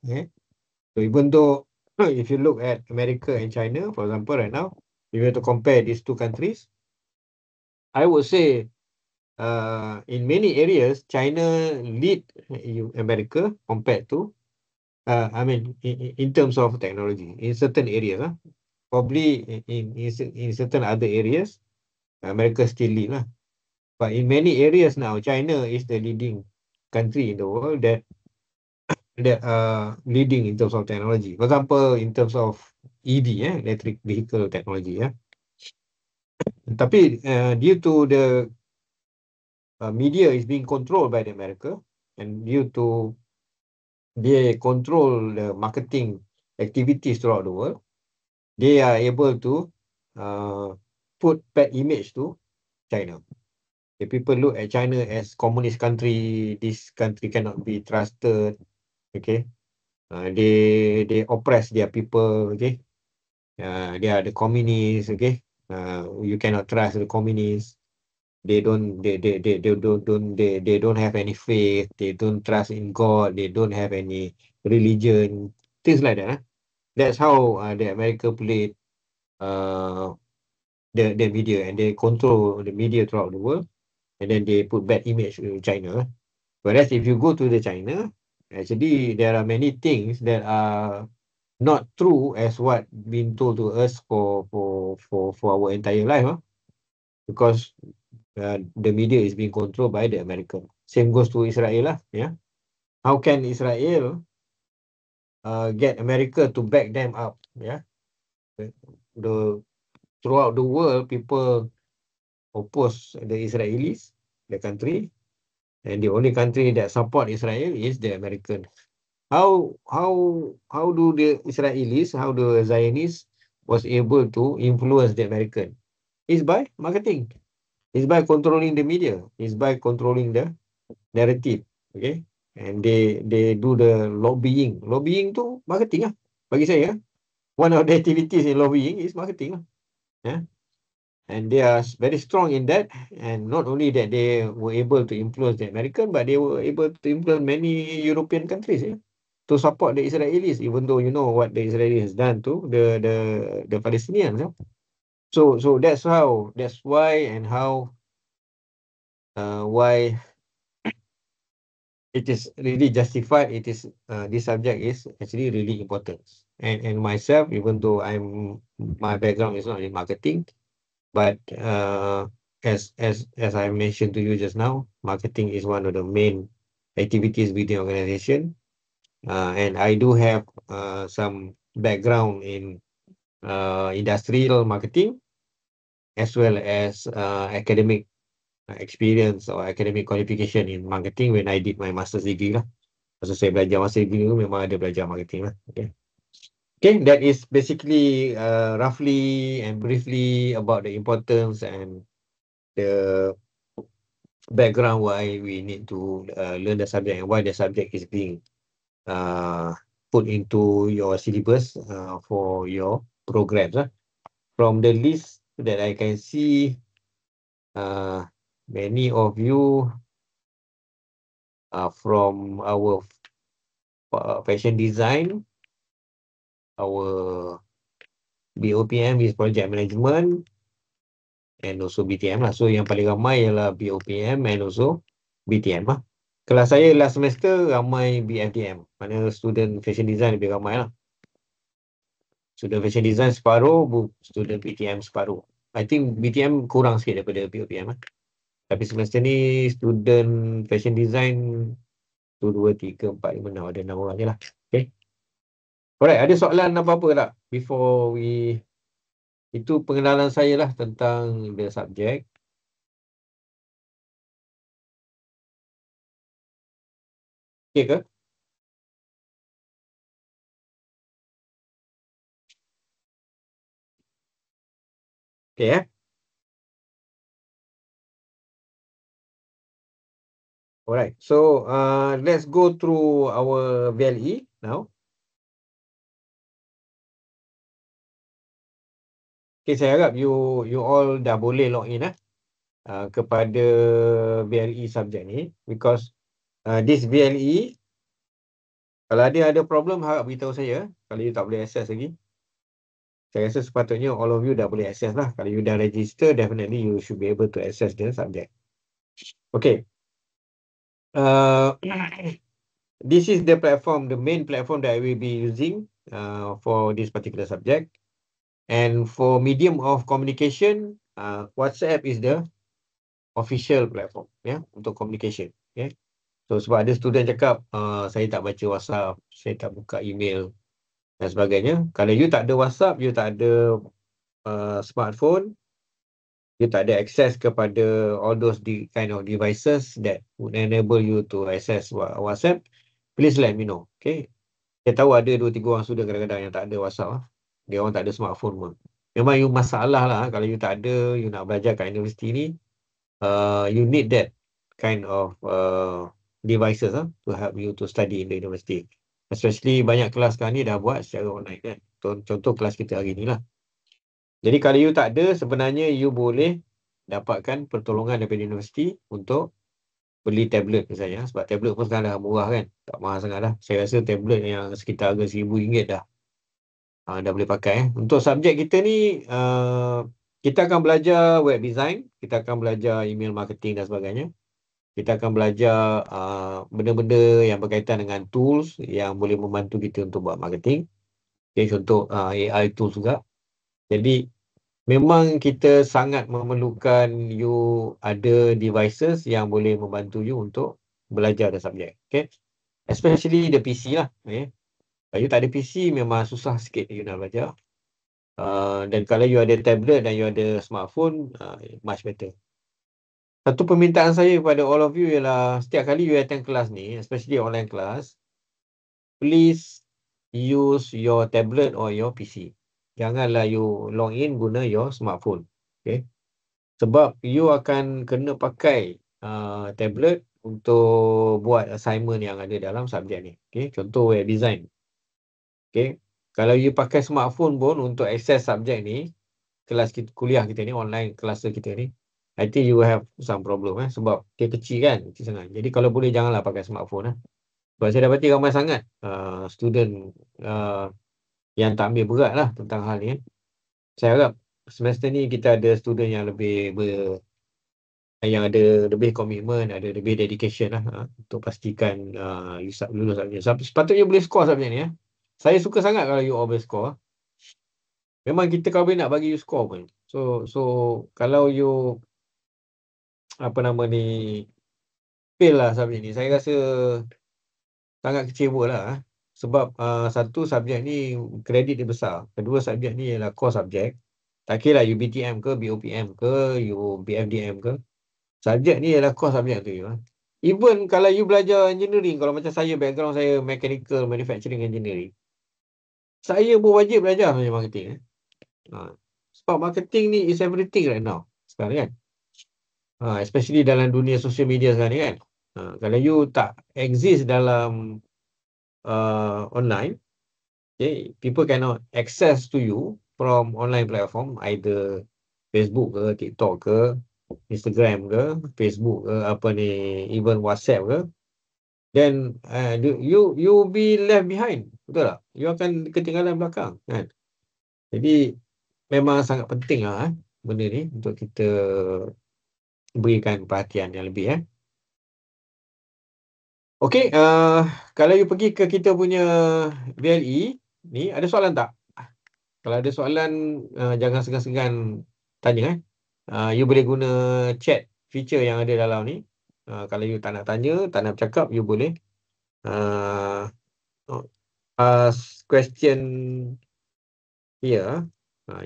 So even though if you look at America and China, for example, right now, if you have to compare these two countries, I would say in many areas, China lead America compared to, in terms of technology, in certain areas. Probably in certain other areas, America still lead. But in many areas now, China is the leading country in the world that are leading in terms of technology. For example, in terms of EV, electric vehicle technology. Tapi due to the media is being controlled by the America, and due to they control the marketing activities throughout the world, they are able to put bad image to China. The people look at China as communist country. This country cannot be trusted. Okay, they oppress their people. Okay, they are the communists. Okay, you cannot trust the communists. They don't have any faith. They don't trust in God. They don't have any religion. Things like that. That's how the America played the media, and they control the media throughout the world, and then they put bad image to China. Whereas if you go to the China, actually there are many things that are not true as what been told to us for our entire life, because the media is being controlled by the American. Same goes to Israel. How can Israel get America to back them up? Throughout the world, people oppose the Israelis, the country, and the only country that support Israel is the American. How do the Israelis, how the Zionists was able to influence the American? It's by marketing. It's by controlling the media. It's by controlling the narrative. Okay, and they do the lobbying. Lobbying tu marketing bagi saya. One of the activities in lobbying is marketing. And they are very strong in that. And not only that, they were able to influence the American, but they were able to influence many European countries to support the Israelis, even though you know what the Israelis has done to the Palestinians. So that's why and how why it is really justified. It is this subject is actually really important. And myself, even though my background is not in marketing, but as I mentioned to you just now, marketing is one of the main activities within the organization. And I do have some background in industrial marketing, as well as academic experience or academic qualification in marketing when I did my master's degree. Masa saya belajar master's degree tu memang ada belajar marketing. Okay. Okay, that is basically roughly and briefly about the importance and the background why we need to learn the subject and why the subject is being put into your syllabus for your programs. From the list that I can see, many of you are from our fashion design, our BOPM is project management, and also BTM lah. So yang paling ramai ialah BOPM and also BTM lah. Kelas saya last semester ramai BFDM. Mana student fashion design lebih ramai lah. Student fashion design separuh, student BTM separuh. I think BTM kurang sikit daripada BOPM lah. Tapi semester ni student fashion design 1, 2, 3, 4, 5, 6. Ada 6 orang je lah. Okay. Alright, ada soalan apa-apa tak? Before we... Itu pengenalan saya lah tentang the subject. Okay ke? Okay, Alright, so let's go through our VLE now. Okay, saya harap you all dah boleh log in kepada VLE subject ni, because this VLE, kalau ada problem harap beritahu saya. Kalau you tak boleh access lagi, saya rasa sepatutnya all of you dah boleh access lah. Kalau you dah register, definitely you should be able to access the subject. Okay. This is the platform, the main platform that I will be using for this particular subject. And for medium of communication, WhatsApp is the official platform untuk communication. So sebab ada student cakap, saya tak baca WhatsApp, saya tak buka email dan sebagainya. Kalau you tak ada WhatsApp, you tak ada smartphone, you tak ada access kepada all those kind of devices that would enable you to access WhatsApp, please let me know. Okay. Saya tahu ada 2-3 orang student kadang-kadang yang tak ada WhatsApp. Dia orang tak ada smartphone pun. Memang you masalah lah kalau you tak ada, you nak belajar kat universiti ni, you need that kind of devices to help you to study in the university. Especially banyak kelas sekarang ni dah buat secara online kan. Contoh kelas kita hari ni lah. Jadi kalau you tak ada, sebenarnya you boleh dapatkan pertolongan daripada universiti untuk beli tablet misalnya. Sebab tablet pun sekarang dah murah kan. Tak mahal sangat dah. Saya rasa tablet yang sekitar harga RM1,000 dah. Dah boleh pakai. Untuk subjek kita ni, kita akan belajar web design, kita akan belajar email marketing dan sebagainya. Kita akan belajar benda-benda yang berkaitan dengan tools yang boleh membantu kita untuk buat marketing. Okay, contoh AI tools juga. Jadi, memang kita sangat memerlukan you ada devices yang boleh membantu you untuk belajar the subjek. Okay? Especially the PC lah. Kalau you tak ada PC, memang susah sikit you nak belajar. Dan kalau you ada tablet dan you ada smartphone, much better. Satu permintaan saya kepada all of you ialah setiap kali you attend kelas ni, especially online class, please use your tablet or your PC. Janganlah you log in guna your smartphone. Okay? Sebab you akan kena pakai tablet untuk buat assignment yang ada dalam subjek ni. Okay? Contoh web design. Okay. Kalau you pakai smartphone pun untuk access subjek ni, kelas kita, kuliah kita ni, online kelas kita ni, I think you will have some problem sebab dia kecil kan, kecil sangat. Jadi kalau boleh janganlah pakai smartphone Sebab saya dapati ramai sangat student yang tak ambil berat lah tentang hal ni Saya harap semester ni kita ada student yang lebih yang ada lebih komitmen, ada lebih dedication untuk pastikan lulus subjek. Sepatutnya boleh skor subjek ni Saya suka sangat kalau you all boleh score. Memang kita kalau boleh nak bagi you score pun. So kalau you fail lah subjek ni, saya rasa sangat kecewa lah. Sebab satu subjek ni kredit dia besar. Kedua subjek ni ialah core subjek. Tak kira lah you BTM ke, BOPM ke, you BFDM ke. Subjek ni ialah core subjek tu you. Even kalau you belajar engineering, kalau macam saya, background saya mechanical manufacturing engineering. saya pun wajib belajar sebenarnya marketing. Sebab marketing ni is everything right now. Sekarang kan. Especially dalam dunia social media sekarang ni kan. Kalau you tak exist dalam online, okay, people cannot access to you from online platform, either Facebook ke, TikTok ke, Instagram ke, Facebook ke, apa ni, even WhatsApp ke, then you be left behind. Betul tak? You akan ketinggalan belakang kan. Jadi memang sangat penting lah benda ni untuk kita berikan perhatian yang lebih. Okey, kalau you pergi ke kita punya VLE ni, ada soalan tak? Kalau ada soalan, jangan segan-segan tanya. You boleh guna chat feature yang ada dalam ni. Kalau you tak nak tanya, tak nak bercakap, you boleh ask question here.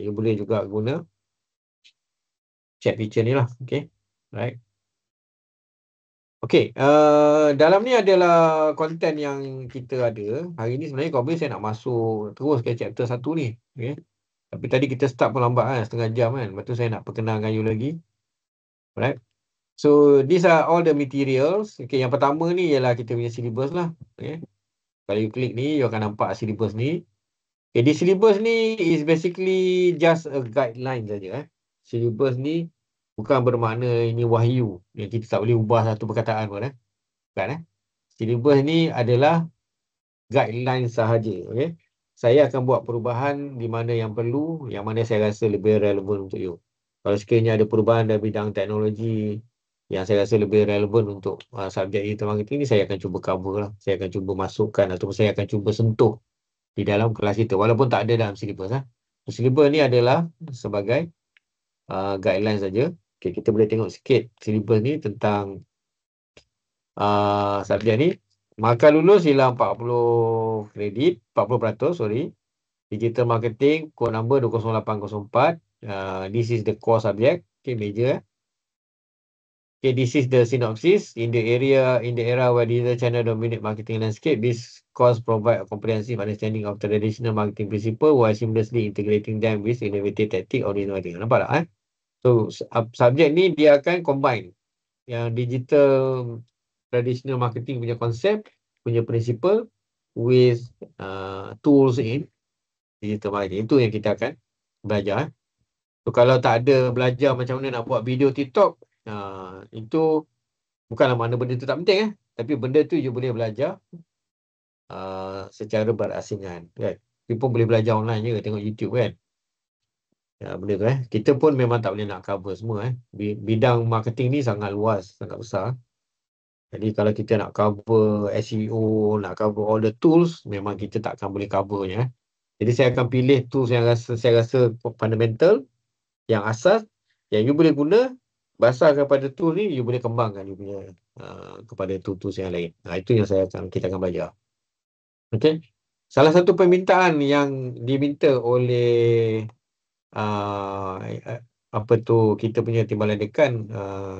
You boleh juga guna chat feature ni lah. Okay, right. Okey, dalam ni adalah konten yang kita ada. Hari ni sebenarnya kalau boleh saya nak masuk terus ke chapter 1 ni. Okay. Tapi tadi kita start pun lambat kan, setengah jam kan. Lepas tu saya nak perkenalkan you lagi. Right. So, these are all the materials. Okay, yang pertama ni ialah kita punya syllabus lah. Okay. Kalau you klik ni, you akan nampak syllabus ni. Okay, di syllabus ni is basically just a guideline saja. Syllabus ni bukan bermakna ini wahyu yang kita tak boleh ubah satu perkataan pun. Bukan. Syllabus ni adalah guideline sahaja. Okay. Saya akan buat perubahan di mana yang perlu, yang mana saya rasa lebih relevan untuk you. Kalau sekiranya ada perubahan dalam bidang teknologi yang saya rasa lebih relevan untuk subjek digital marketing ni, saya akan cuba cover lah. Saya akan cuba masukkan ataupun saya akan cuba sentuh di dalam kelas kita. Walaupun tak ada dalam syllabus. Syllabus ni adalah sebagai guideline saja. Okay, kita boleh tengok sikit syllabus ni tentang subjek ni. Markah lulus ialah 40 kredit, 40%, sorry. Digital marketing, code number 20804. This is the core subject. Okay, major. Okay, this is the synopsis. In the era where digital channel dominate marketing landscape, this course provide a comprehensive understanding of traditional marketing principle while seamlessly integrating them with innovative tactic or innovating. Nampak tak? So, subjek ni dia akan combine yang digital traditional marketing punya konsep, punya principle with tools in digital marketing. Itu yang kita akan belajar. So, kalau tak ada belajar macam mana nak buat video TikTok, itu bukanlah mana benda tu tak penting. Tapi benda tu you boleh belajar secara berasingan. Kan? You pun boleh belajar online je, tengok YouTube kan. Benda tu kita pun memang tak boleh nak cover semua. Bidang marketing ni sangat luas, sangat besar. Jadi kalau kita nak cover SEO, nak cover all the tools, memang kita tak akan boleh covernya. Jadi saya akan pilih tools yang saya rasa fundamental, yang asas, yang you boleh guna. Basar kepada tool ni, you boleh kembangkan you punya kepada tools yang lain. Itu yang kita akan belajar. Okay. Salah satu permintaan yang diminta oleh kita punya timbalan dekan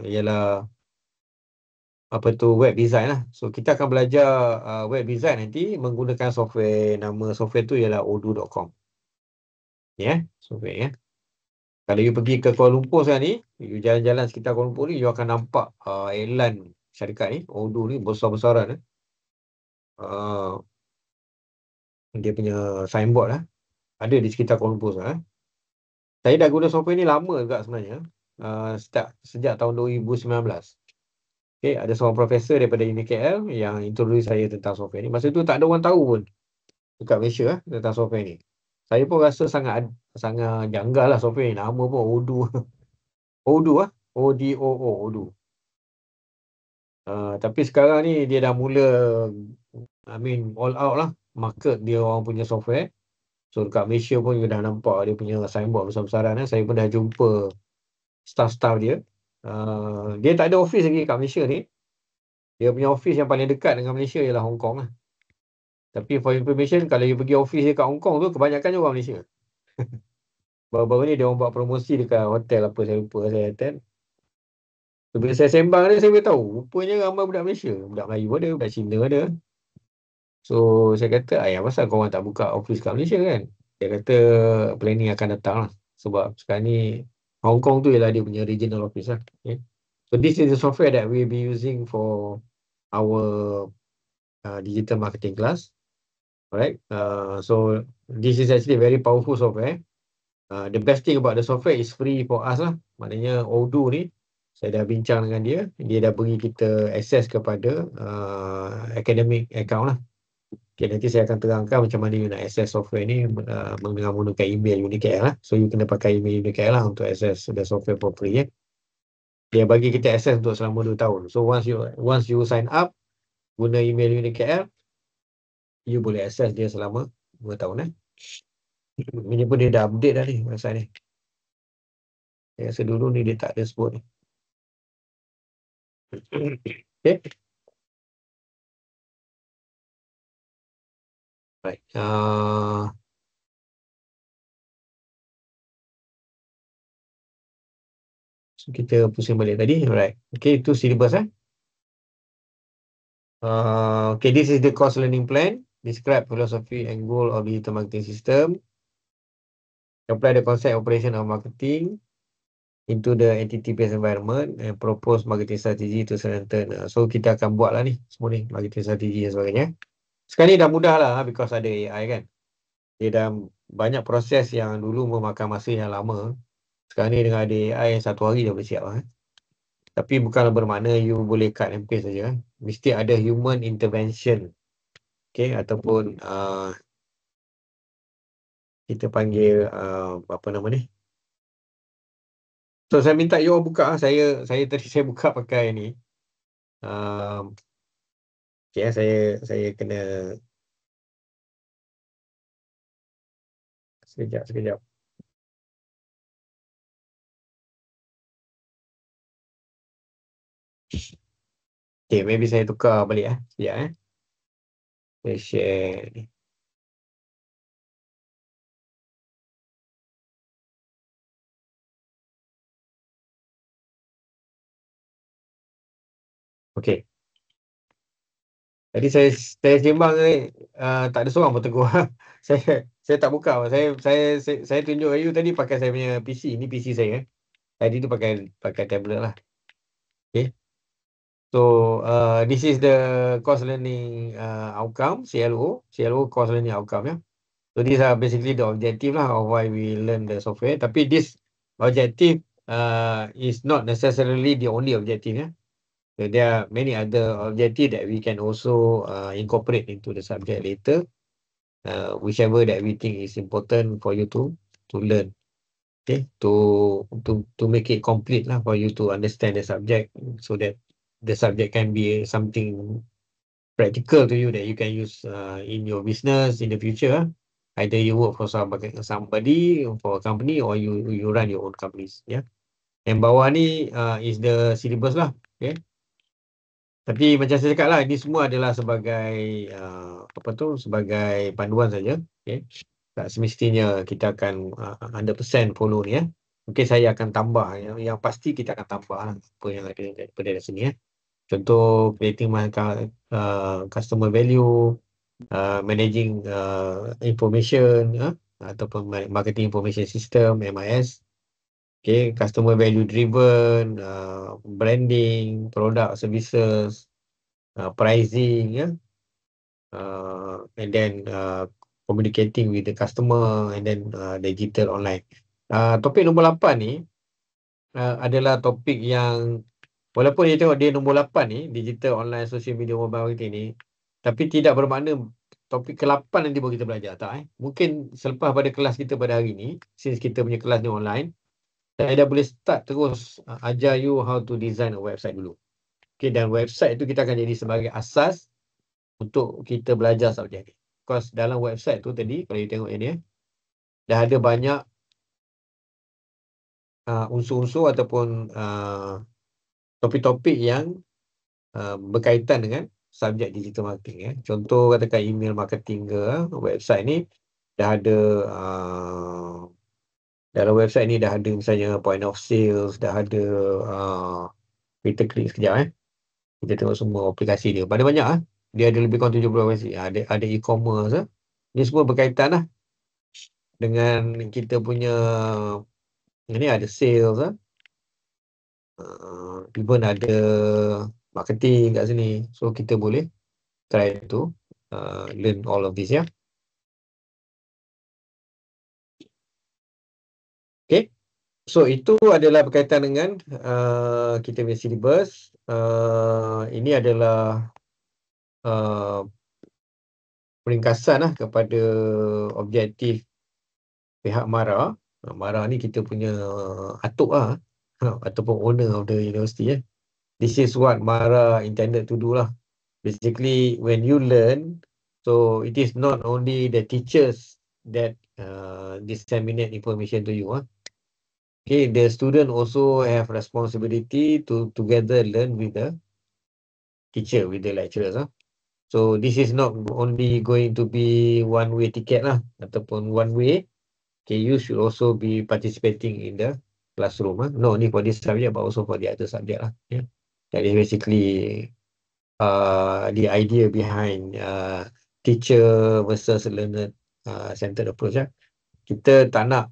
ialah web design lah. So kita akan belajar web design nanti menggunakan software, nama software tu ialah odoo.com. Software Kalau you pergi ke Kuala Lumpur sekarang ni, you jalan-jalan sekitar Kuala Lumpur ni, you akan nampak iklan syarikat ni, Odoo ni besar-besaran. Dia punya signboard ada di sekitar Kuala Lumpur sekarang. Saya dah guna software ni lama juga sebenarnya. Sejak tahun 2019. Okay, ada seorang profesor daripada UniKL yang introduce saya tentang software ni. Masa tu tak ada orang tahu pun dekat Malaysia tentang software ni. Saya pun rasa sangat janggal lah software ni. Nama pun Odoo. Odoo O-D-O-O, Odoo. Tapi sekarang ni dia dah mula all out lah. Market dia orang punya software. So dekat Malaysia pun you dah nampak dia punya signboard besar-besaran. Saya pun dah jumpa staff-staff dia. Dia tak ada office lagi kat Malaysia ni. Dia punya office yang paling dekat dengan Malaysia ialah Hong Kong lah. Tapi for information, kalau you pergi office dia kat Hong Kong tu, kebanyakan orang Malaysia. Baru-baru ni dia orang buat promosi dekat hotel apa, saya lupa saya attend. So, bila saya sembang ni, saya boleh tahu. Rupanya ramai budak Malaysia. Budak Melayu ada, budak Cina ada. So saya kata, ayah pasal korang tak buka office kat Malaysia kan? Dia kata planning akan datang lah. Sebab sekarang ni Hong Kong tu ialah dia punya regional office lah. Okay. So this is the software that we'll be using for our digital marketing class. Alright. So this is actually a very powerful software. The best thing about the software is free for us lah. Maknanya Odoo ni, saya dah bincang dengan dia. Dia dah beri kita akses kepada academic account lah. Okay, nanti saya akan terangkan macam mana you nak access software ni dengan menggunakan email Unicare lah. So you kena pakai email Unicare lah untuk access the software for free. Dia bagi kita access untuk selama 2 tahun. So once you sign up guna email Unicare, you boleh access dia selama 2 tahun. Ini pun dia dah update dah ni website ni. Saya rasa dulu ni dia tak ada sebut ni. Okay. Right. So kita pusing balik tadi. Right. Okay, itu syllabus okay, this is the course learning plan. Describe philosophy and goal of digital marketing system. Apply the concept operation of marketing into the entity-based environment and propose marketing strategy to strengthen. So kita akan buat lah ni semua ni, marketing strategy dan sebagainya. Sekarang ni dah mudah lah because ada AI kan. Dia dah banyak proses yang dulu memakan masa yang lama. Sekarang ni dengan ada AI 1 hari dah boleh siap lah. Tapi bukanlah bermakna you boleh cut and paste saja. Mesti ada human intervention. Okay, ataupun kita panggil apa nama ni. So saya minta you all buka. Saya tadi saya buka pakai ni. Okay, saya kena sekejap. Okay, maybe saya tukar balik sekejap Saya share ni. Okay. Tadi saya sembang ni tak ada seorang pun tegur. saya tak buka. Saya tunjuk you tadi pakai saya punya PC. Ini PC saya. Tadi tu pakai tablet lah. Okay. So this is the course learning outcome, CLO course learning outcome. So these are basically the objective lah of why we learn the software. Tapi this objective is not necessarily the only objective. So there are many other objectives that we can also incorporate into the subject later, whichever that we think is important for you to learn. Okay, to make it complete lah for you to understand the subject, so that the subject can be something practical to you that you can use in your business in the future. Either you work for somebody, for a company, or you run your own companies. Yang bawah ni is the syllabus lah. Okay. Tapi macam saya cakap lah, ini semua adalah sebagai sebagai panduan saja. Okay. Tak semestinya kita akan 100% follow ni. Mungkin saya akan tambah. Yang pasti kita akan tambah apa yang ada daripada sini. Contoh creating customer value, managing information, ataupun marketing information system, MIS. Okay, customer value driven, branding, product, services, pricing, and then communicating with the customer, and then digital online. Topik nombor 8 ni adalah topik yang walaupun dia tengok dia nombor 8 ni, digital online social media mobile marketing ni, tapi tidak bermakna topik ke-8 nanti baru kita belajar, tak Mungkin selepas pada kelas kita pada hari ni, since kita punya kelas ni online, saya dah boleh start terus ajar you how to design a website dulu. Okay, dan website tu kita akan jadi sebagai asas untuk kita belajar subjek ni. Because dalam website tu tadi, kalau you tengok ini, dah ada banyak unsur-unsur ataupun topik-topik yang berkaitan dengan subjek digital marketing. Contoh katakan email marketing ke, website ni dah ada dalam website ni dah ada misalnya point of sales, dah ada kita klik sekejap kita tengok semua aplikasi dia. Pada banyak dia ada lebih kurang 70 aplikasi. Ada e-commerce. Ni semua berkaitan lah dengan kita punya, ini ada sales. Even ada marketing kat sini. So kita boleh try to learn all of this ya. Okay. So itu adalah berkaitan dengan kita punya syllabus. Ini adalah peringkasan lah kepada objektif pihak MARA. MARA ni kita punya atuk lah ataupun owner of the university. This is what MARA intended to do lah. Basically, when you learn, so it is not only the teachers that disseminate information to you. Okay, the student also have responsibility to together learn with the teacher, with the lecturers. So this is not only going to be one-way ticket lah, ataupun one way. Okay, you should also be participating in the classroom. Not only for this subject, but also for the other subject lah. Yeah. That is basically the idea behind teacher versus learner centered approach. Kita tak nak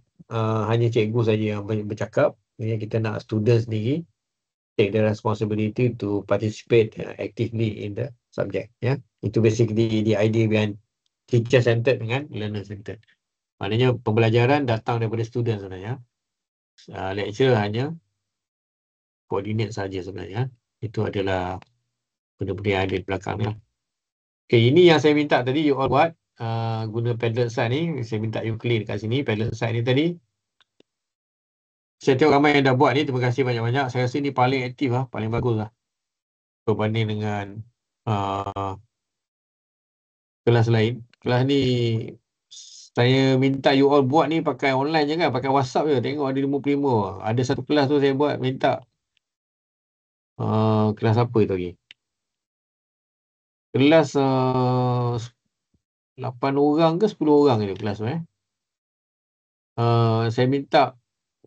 hanya cikgu saja yang bercakap. Kita nak students sendiri take the responsibility to participate actively in the subject. Itu basically the idea behind teacher centered dengan learner centered. Maknanya pembelajaran datang daripada student sebenarnya. Lecturer hanya coordinate saja sebenarnya. Itu adalah benda-benda yang ada di belakang ni. Okay, ini yang saya minta tadi you all buat. Guna Padlet site ni. Saya minta you clear kat sini Padlet site ni tadi. Saya tengok ramai yang dah buat ni. Terima kasih banyak-banyak. Saya rasa ni paling aktif lah. Paling bagus lah. Berbanding dengan kelas lain. Kelas ni saya minta you all buat ni pakai online je kan. Pakai WhatsApp je. Tengok ada 55. Ada satu kelas tu saya buat minta. Kelas apa itu lagi? Kelas 8 orang ke 10 orang itu kelas tu saya minta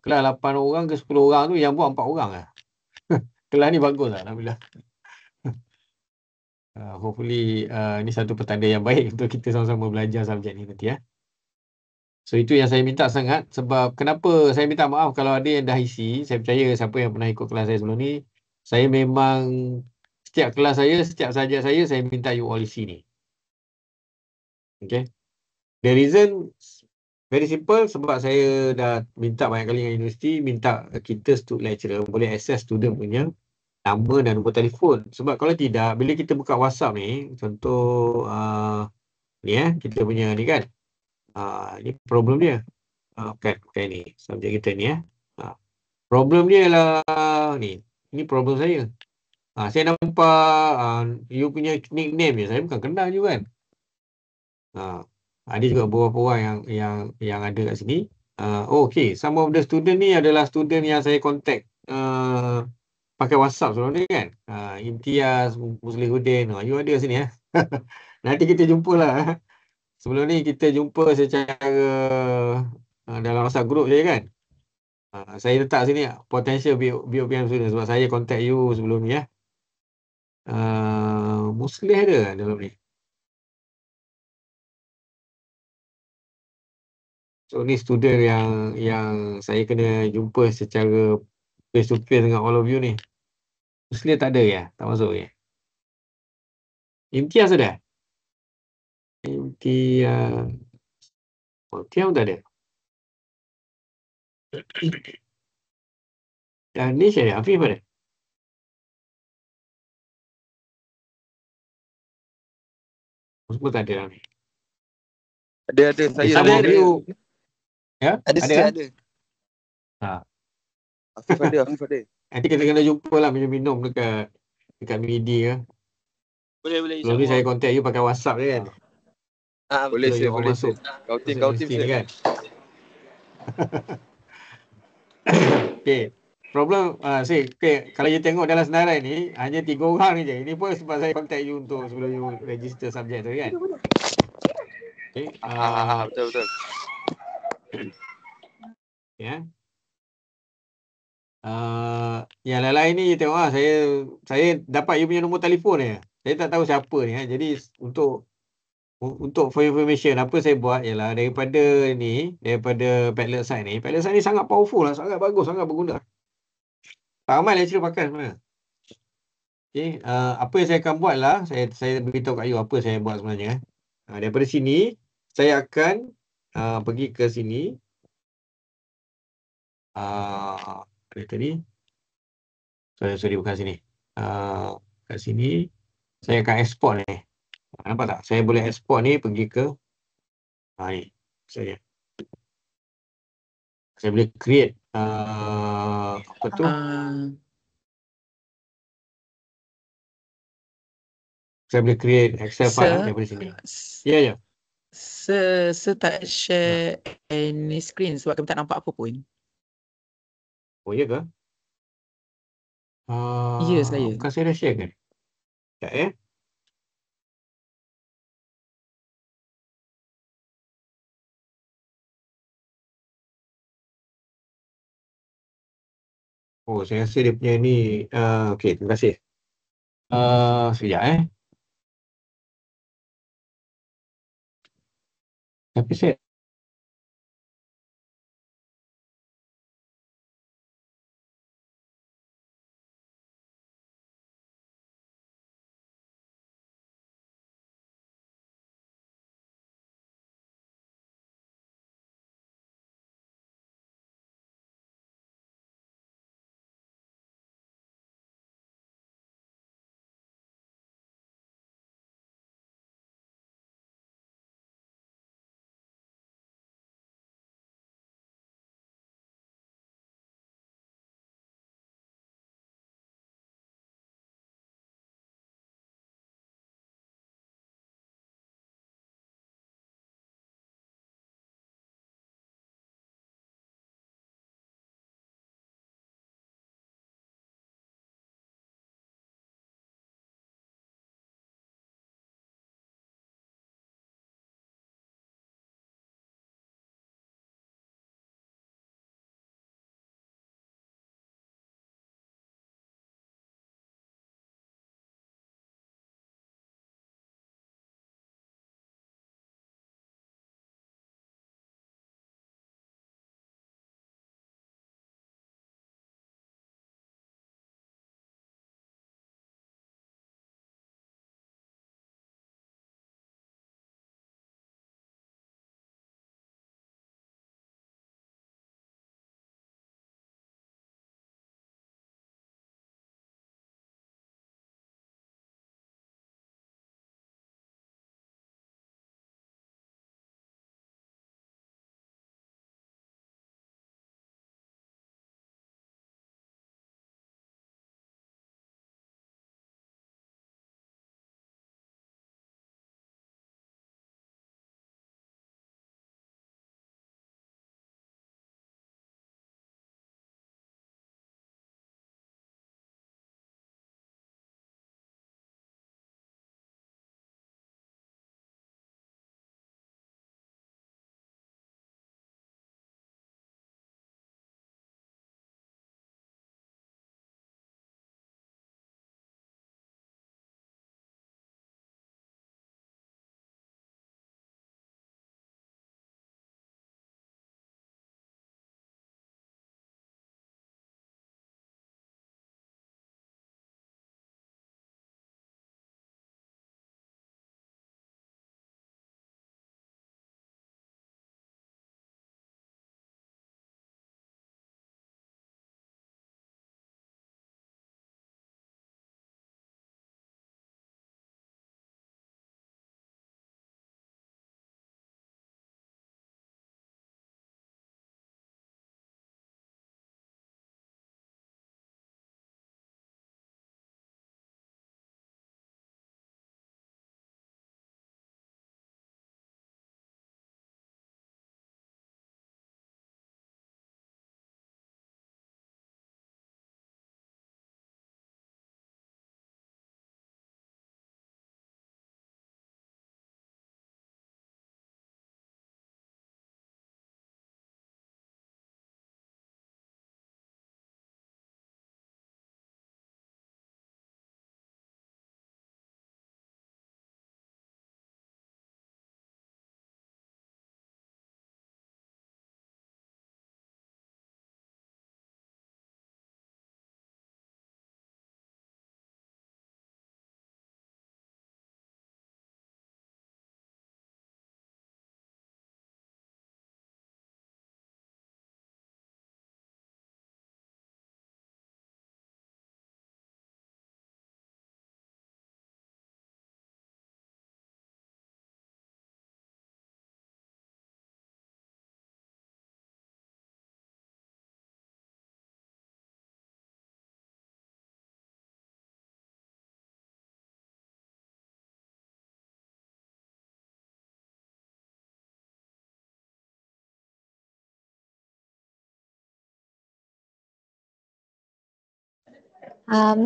kelas 8 orang ke 10 orang tu yang buat 4 orang lah. Kelas ni bagus lah alhamdulillah. Hopefully ni satu petanda yang baik untuk kita sama-sama belajar subjek ni nanti . So itu yang saya minta sangat. Sebab kenapa saya minta maaf kalau ada yang dah isi. Saya percaya siapa yang pernah ikut kelas saya sebelum ni, saya memang setiap kelas saya, setiap subjek saya minta you all isi ni. Okay. The reason very simple, sebab saya dah minta banyak kali dengan universiti, minta kita lecturer boleh access student punya nama dan nombor telefon. Sebab kalau tidak, bila kita buka WhatsApp ni, contoh ni kita punya ni kan, ni problem dia. Bukan ni, subjek kita ni problem dia ialah ni. Ini problem saya. Saya nampak you punya nickname je, saya bukan kenal je kan. Ada juga beberapa orang yang ada kat sini. Okay, some of the student ni adalah student yang saya contact pakai WhatsApp sebelum ni kan. Imtiaz, Muslihuddin, you ada kat sini Nanti kita jumpa lah. Sebelum ni kita jumpa secara dalam WhatsApp group je kan. Saya letak sini potential BOPM student sebab saya contact you sebelum ni Muslih ada dalam ni. So ni student yang saya kena jumpa secara face to face dengan all of you ni. Muslim tak ada ya? Tak masuk ya? Imtiaz ada? Imtiaz pun tak ada. Danish ada? Afif ada? Semua tak ada dalam ni. Ada saya Some of you ya? ada Ada sikit kan? ada. Ha. Afif ada. Nanti kita kena jumpa lah minum-minum dekat midi ke. Boleh Sebelum ni saya contact you pakai WhatsApp je kan. boleh So, sir, you all boleh masuk. sir. Kau tim Universiti sir. ni kan. Okay. Problem okay, kalau you tengok dalam senarai ni hanya 3 orang ni je. Ini pun sebab saya contact you untuk sebelum you register subjek tu kan. Okay. Betul. Ya. Yang lain-lain ni tengok saya dapat you punya nombor telefon ni. Saya tak tahu siapa ni. Jadi untuk for information, apa saya buat ialah daripada Padlet site ni. Padlet site ni sangat powerful lah, sangat bagus, sangat berguna. Ramai lecturer pakai sebenarnya. Okay, apa yang saya akan buat lah, saya beritahu kat you apa saya buat sebenarnya. Daripada sini, saya akan pergi ke sini. Ada tadi. Sorry, bukan sini. Kat sini, saya akan export ni. Nampak tak? Saya boleh export ni pergi ke ni. Saya boleh create apa tu? Saya boleh create Excel file Sir, daripada sini. Ya. Sir tak share any screen sebab kami tak nampak apa pun. Oh, ya ke? Ya, saya. Bukan saya dah share kan? Sekejap. Oh, saya rasa dia punya ni. Okey, terima kasih. Sekejap Tapi saya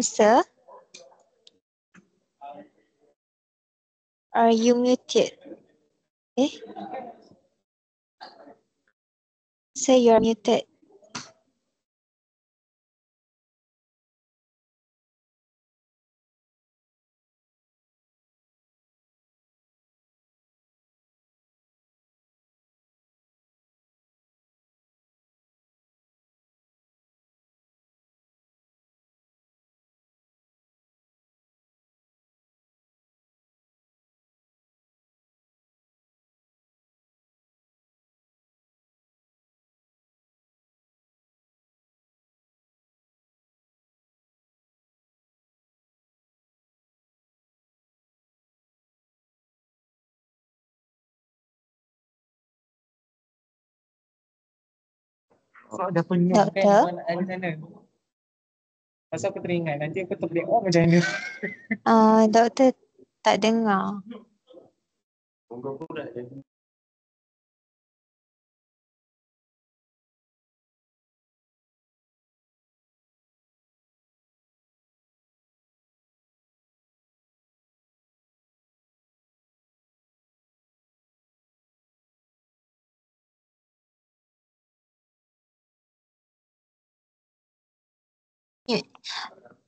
Sir, are you muted? Sir, you are muted. Dah penuh Doktor? kan ada sana. Pasal aku teringat nanti aku terpelik macam mana. Doktor tak dengar.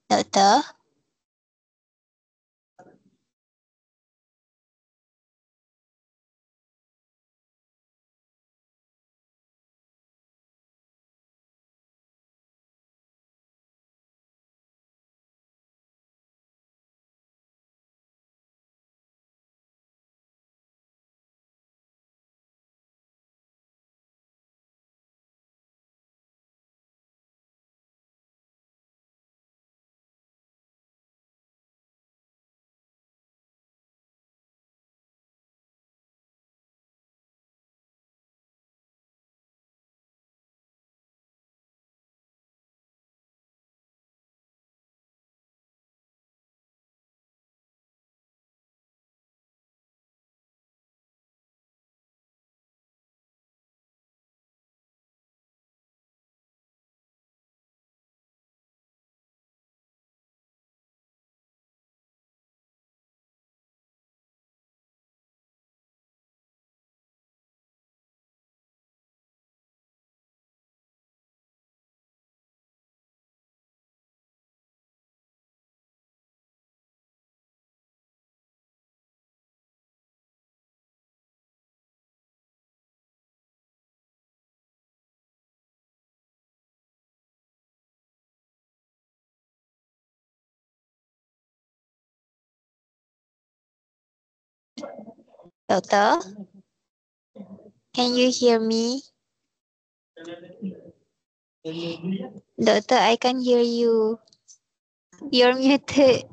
Doktor? Doktor? Can you hear me? Doctor, I can't hear you. You're muted.